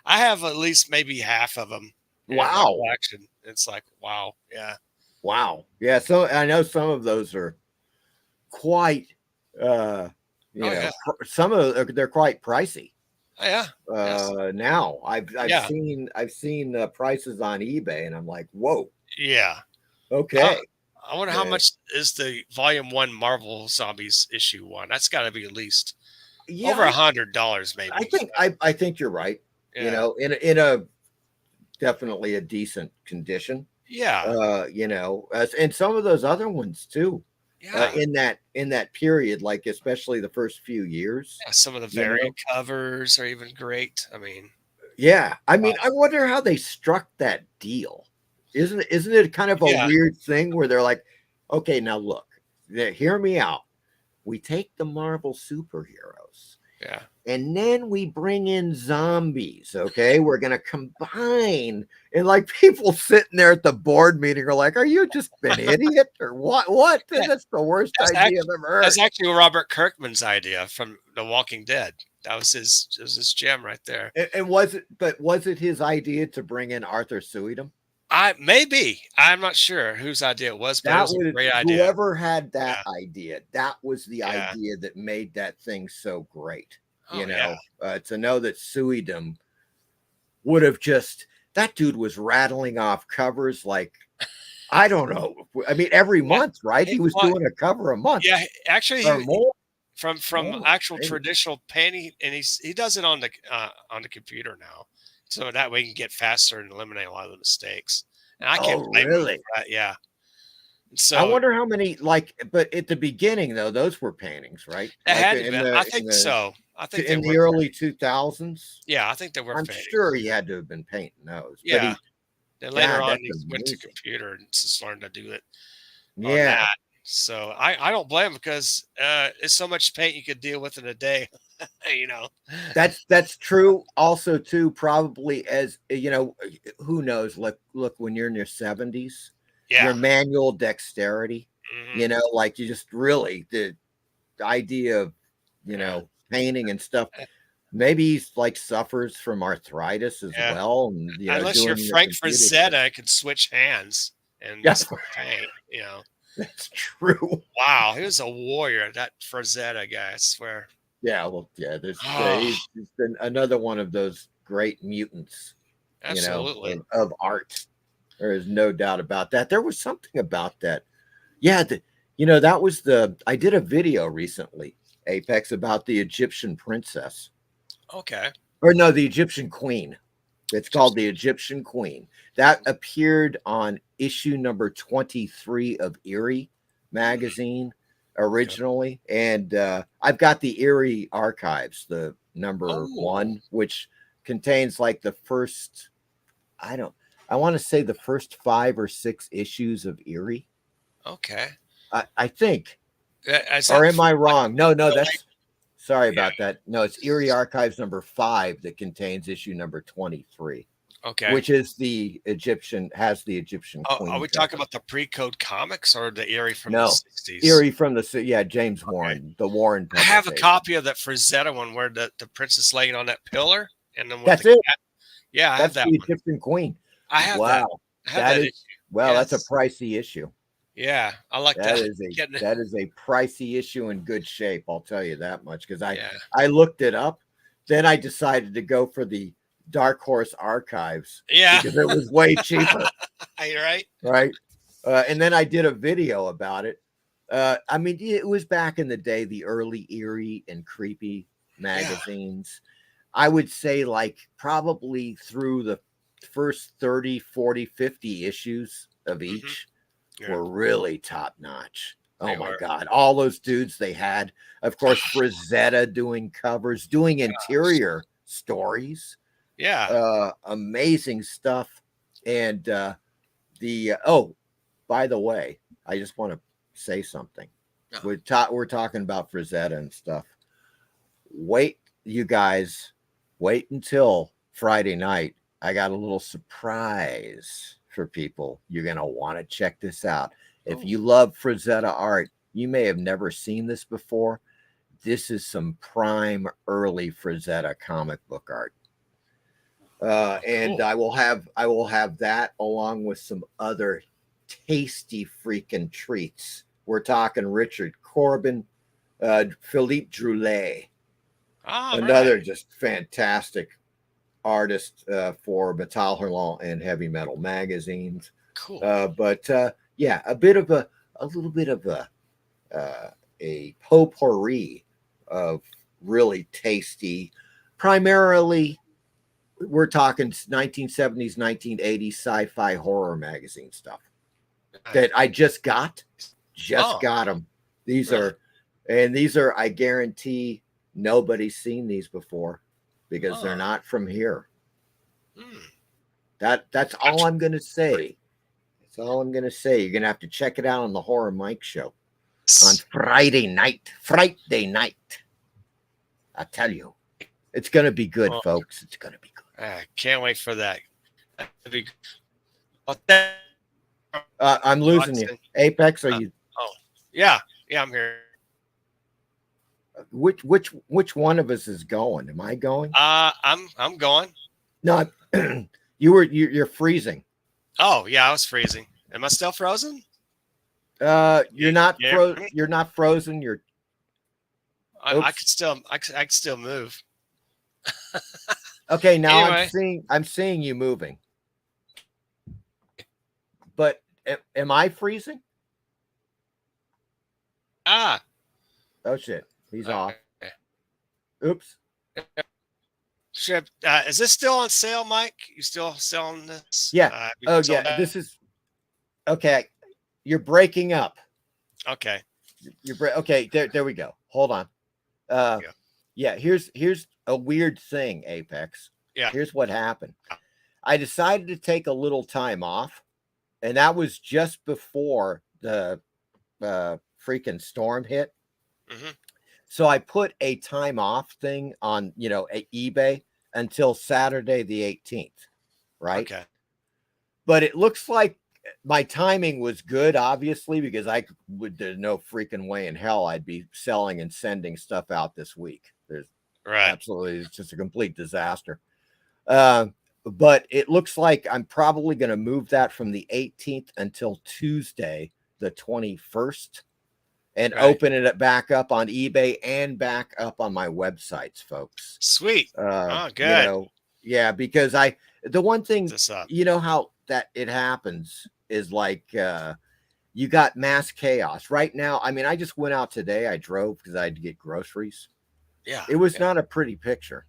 I have at least maybe half of them. in my Wow. collection. It's like, wow, yeah, Wow. Yeah. So I know some of those are quite, yeah. some of they're quite pricey. Oh, yeah. Yes. Now I've Yeah. seen prices on eBay, and I'm like, whoa, Yeah. I, okay. I wonder how Uh, much is the Volume 1 Marvel Zombies issue 1. That's got to be at least yeah, over $100, I maybe. think I think you're right. You Yeah. know, in a definitely a decent condition. Yeah. And some of those other ones too. Yeah. In that period, like especially the first few years. Yeah. Some of the You variant know, covers are even great. I mean, yeah. I uh, mean, I wonder how they struck that deal. Isn't it kind of a yeah. weird thing where they're like, okay, now look, hear me out. We take the Marvel superheroes. Yeah. And then we bring in zombies. Okay, we're gonna combine, and like people sitting there at the board meeting are like, "Are you just an idiot or what? What? Yeah. That's the worst That's idea I've actually, ever that's heard." actually Robert Kirkman's idea from The Walking Dead. That was his gem right there. And was it his idea to bring in Arthur Suidam? I'm not sure whose idea it was, but it That was a was great idea. whoever had that Yeah. idea. That was the Yeah. idea that made that thing so great. Oh yeah. To know that Suidam would have just that dude was rattling off covers like I don't know. I mean, every Yeah. month, right? He was Well, doing a cover a month yeah. Actually, or he more. from Oh my actual goodness. traditional painting, and he does it on the computer now, so that way he can get faster and eliminate a lot of the mistakes. And I Oh, can't blame him really? for that. Yeah. I So wonder how many but at the beginning though, those were paintings, right? it Like had to in be. I the think so. I think they in were. the early 2000s. Yeah, I think they were I'm paintings. sure he had to have been painting those. But Yeah. Then later God, on, that's he went to amazing. computer and just learned to do it on Yeah. that. So I don't blame him because it's so much paint you could deal with in a day. you know. That's true. Also, too, probably as who knows? Look, when you're in your 70s, your Yeah. manual dexterity, Hmm. like you just really the idea of Yeah. painting and stuff. Maybe he's like suffers from arthritis as Yeah. well, and Unless you're doing the Frank computer stuff. Frazetta, could switch hands and Yeah, still paint. that's true. Wow, he was a warrior, that Frazetta guy, I swear. Yeah, well, yeah. There's Oh, he's been another one of those great mutants, absolutely. of art. There is no doubt about that. There was something about that. Yeah, that was I did a video recently, Apex, about the Egyptian princess. Okay. Or no, the Egyptian queen. It's called Just the Egyptian Queen. That appeared on issue number 23 of Eerie magazine okay. originally. And I've got the Eerie archives, the number Oh, one, which contains like the first, I don't, I want to say the first 5 or 6 issues of Eerie. okay. I think, Is or that am I wrong? No, no, the late? that's sorry Yeah. about that. No, it's Eerie Archives number 5 that contains issue number 23, Okay. which is has the Egyptian Oh, are queen we talking cover. about the pre-code comics or the Erie from the No, 60s? Eerie from James Okay. Warren, the Warren I have a publication. copy of that Frazetta one where the princess laying on that pillar and then with the That's it. cat. Yeah, I have That's that the one. Egyptian queen. I have that. Wow, I have that that is issue. that's a Yes. pricey issue. Yeah, I like That that. is a Getting it. that is a pricey issue in good shape. I'll tell you that much because I Yeah. I looked it up. Then I decided to go for the Dark Horse Archives Yeah. because it was way cheaper, You're right. right? And then I did a video about it. I mean, it was back in the day, the early Eerie and Creepy Yeah. magazines. I would say like probably through the first 30, 40, 50 issues of Hmm. each Yeah. were really top notch. Oh They my were. God. All those dudes they had. Of course, Frazetta doing covers, doing interior stories. Yeah. Amazing stuff. And oh, by the way, I just want to say something. Yeah. We're talking about Frazetta and stuff. Wait, you guys, wait until Friday night. I got a little surprise for people. You're gonna want to check this out. If Oh. you love Frazetta art, you may have never seen this before. This is some prime early Frazetta comic book art. And Cool. I will have that along with some other tasty freaking treats. We're talking Richard Corbin, Philippe Droulet, All Another right. just fantastic artist for Metal Hurlant and Heavy Metal magazines. Cool. But yeah, a little bit of a potpourri of really tasty, primarily we're talking 1970s, 1980s sci-fi horror magazine stuff Nice. that I just Oh, got them. These really? are, and these are, I guarantee nobody's seen these before because they're Oh. not from here. Hmm. That's all Gotcha. I'm gonna say. That's all I'm gonna say. You're gonna have to check it out on the Horror Mike show on Friday night. Friday night. I tell you, it's gonna be good, Well, folks. It's gonna be good. I can't wait for that. That'd be well, that- I'm losing you, Watson. Apex. Are Uh, you? oh, yeah, yeah, I'm here. Which one of us is going? Am I going? I'm going. No, you're freezing. Oh, yeah, I was freezing. Am I still frozen? You're not Yeah, you're not frozen. You're I oops. could still, I could still move. Okay, now Anyway, I'm seeing you moving. But am I freezing? ah, Oh shit, he's off. okay. Oops. Ship, is this still on sale, Mike? You still selling this? Yeah. You Oh sold yeah. that? This is okay. You're breaking up. Okay. Okay. There we go. Hold on. Yeah. Yeah. Here's a weird thing, Apex. Yeah. Here's what happened. I decided to take a little time off, and that was just before the freaking storm hit. Mm-hmm. So I put a time off thing on, eBay until Saturday the 18th, right? Okay. But it looks like my timing was good, obviously, because there's no freaking way in hell I'd be selling and sending stuff out this week. There's Right. absolutely, it's just a complete disaster. But it looks like I'm probably going to move that from the 18th until Tuesday, the 21st, and Right. open it back up on eBay and back up on my websites, folks. Sweet. Oh, You good. know, yeah, because the one thing, This up. you know how that it happens is like you got mass chaos right now. I mean, I just went out today. I drove because I had to get groceries. Yeah. It was Yeah. not a pretty picture.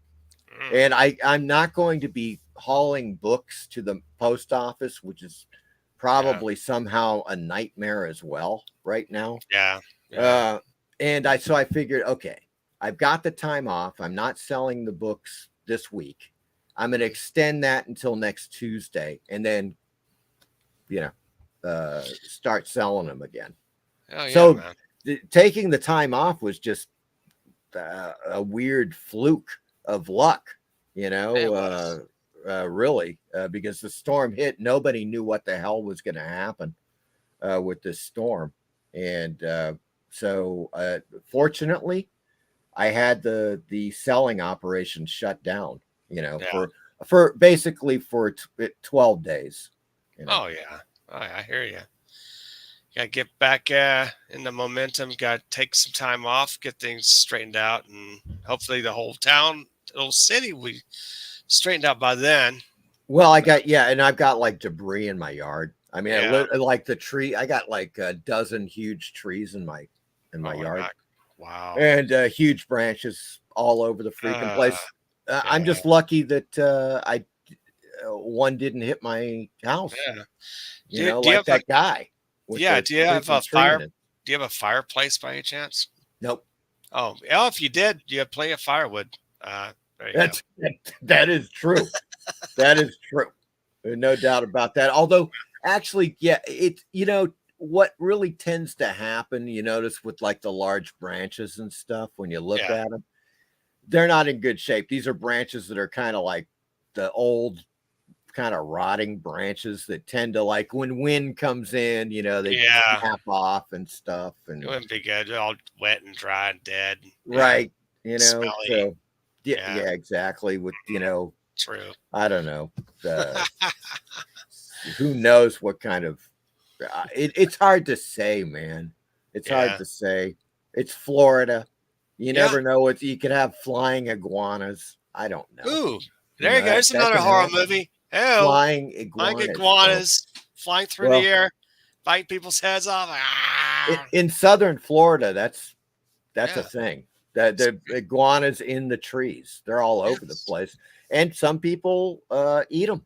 Mm. And I'm not going to be hauling books to the post office, which is probably somehow a nightmare as well right now. Yeah. Yeah. And so I figured, okay, I've got the time off. I'm not selling the books this week. I'm going to extend that until next Tuesday, and then, start selling them again. Oh, yeah, So man. taking the time off was just a weird fluke of luck, It was. really, because the storm hit. Nobody knew what the hell was going to happen with this storm. And so fortunately, I had the selling operation shut down, Yeah. for basically for 12 days. Oh, yeah. Oh, I hear you. Got to get back in the momentum. Got to take some time off, get things straightened out, and hopefully the whole town, the whole city, will be straightened out by then. Well, and I've got like debris in my yard. I mean, Yeah. like the tree. I got like a dozen huge trees in my Oh, yard, wow. and huge branches all over the freaking place. I'm yeah. just lucky that one didn't hit my house. Yeah. You Do know, you like have that guy. With Yeah. the Do you have freaking a tree fire? in it. Do you have a fireplace by any chance? Nope. Oh, yeah. If you did, you have plenty of firewood. There you go. That is true. That is true. No doubt about that. Although, actually, yeah, it's what really tends to happen. You notice with like the large branches and stuff when you look Yeah. at them, they're not in good shape. These are branches that are kind of like the old, kind of rotting branches that tend to, like, when wind comes in, they Yeah. snap off and stuff. And It wouldn't be good. They're all wet and dry and dead. right, Smelly. so Yeah. yeah, exactly. With True. I don't know. Who knows what kind of it's hard to say, man. It's hard Yeah. to say. It's Florida, You never know what you could have flying iguanas. I don't know. Ooh, there you go. There's that another can horror happen. movie. Hell, Flying iguanas. flying through the air, biting people's heads off. In southern Florida, that's a thing. The iguanas in the trees. They're all over the place, and some people eat them.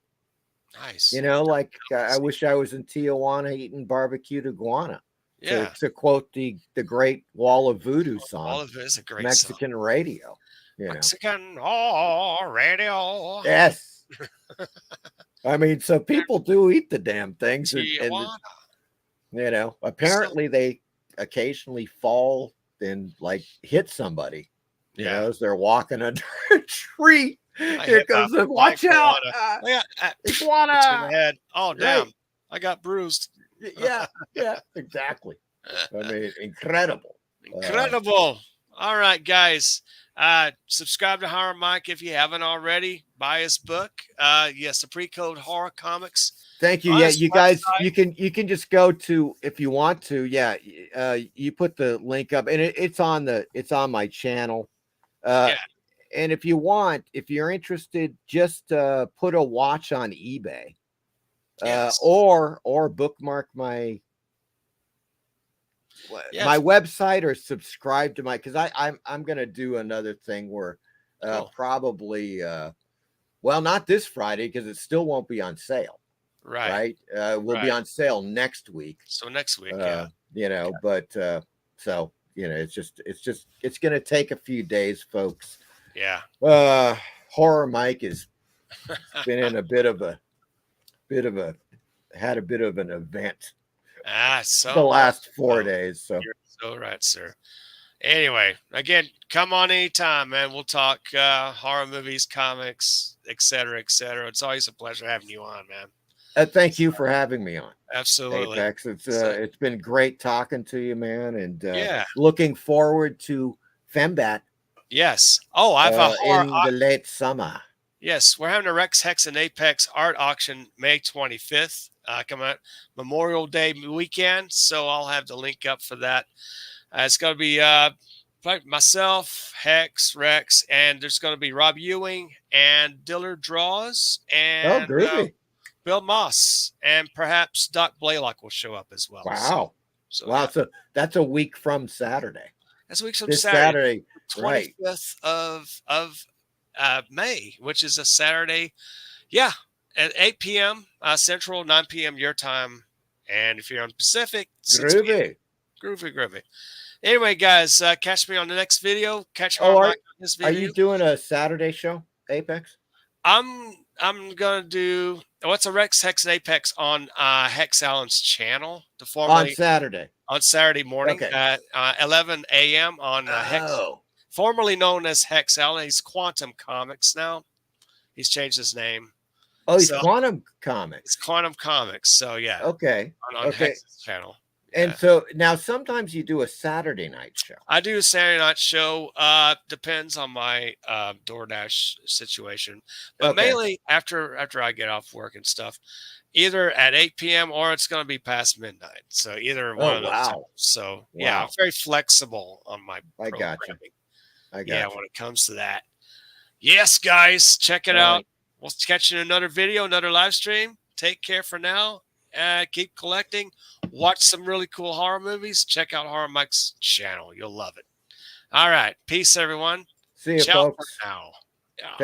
Nice. You know, like I wish I was in Tijuana eating barbecued iguana. Yeah. To quote the great Wall of Voodoo song. Wall of Voodoo is a great Mexican song. radio. Mexican radio. Yes. I mean, so people do eat the damn things, and you know, apparently they occasionally fall and like hit somebody. You know, as they're walking under a tree. Here comes the watch out! Iguana! Head. Oh damn! I got bruised. Yeah, exactly. I mean, incredible. All right, guys. Subscribe to Horror Mike if you haven't already. Buy his book. Yes, the Pre-Code Horror Comics. Thank you. Yeah, you guys, you can just go to, if you want to. Yeah, you put the link up, and it's on my channel. And if you want, if you're interested, just put a watch on eBay, or bookmark my website, or subscribe to my, because I'm gonna do another thing where probably well, not this Friday, because it still won't be on sale. Right. We'll be on sale next week. So next week, you know, but so you know, it's gonna take a few days, folks. Yeah. Horror Mike has been in a bit of an event. So the last 4 days. So you're so right, sir. Anyway, again, come on anytime, man. We'll talk horror movies, comics, etc., etc. It's always a pleasure having you on, man. Thank you for having me on. Absolutely. Apex. It's been great talking to you, man, and looking forward to Fembat. Yes. Oh, I've in the late summer. Yes, we're having a Rex Hex and Apex art auction May 25th. Coming out Memorial Day weekend, so I'll have the link up for that. It's going to be myself, Hex, Rex, and there's going to be Rob Ewing and Dillard Draws and Bill Moss, and perhaps Doc Blaylock will show up as well. Wow. So that's a week from Saturday. That's a week from this Saturday. 25th of May, which is a Saturday. Yeah, at 8 p.m. Central, 9 p.m. your time. And if you're on Pacific, 6 p.m. Groovy. Anyway, guys, catch me on the next video. Catch Mike on this video. Are you doing a Saturday show, Apex? I'm gonna do what's a Rex Hex and Apex on Hex Allen's channel. On Saturday. On Saturday morning at 11 a.m. on Hex, formerly known as Hex Allen. He's Quantum Comics now. He's changed his name. Oh, he's Quantum Comics. It's Quantum Comics. So yeah. Okay. On Hex's channel. And so now sometimes you do a Saturday night show. I do a Saturday night show. Depends on my DoorDash situation, but mainly after I get off work and stuff, either at 8 p.m. or it's going to be past midnight. So either one of those. Times. So yeah, I'm very flexible on my programming. I got you. When it comes to that. Yes, guys, check it out. We'll catch you in another video, another live stream. Take care for now. Keep collecting. Watch some really cool horror movies. Check out Horror Mike's channel. You'll love it. All right. Peace, everyone. See you, folks. For now. Take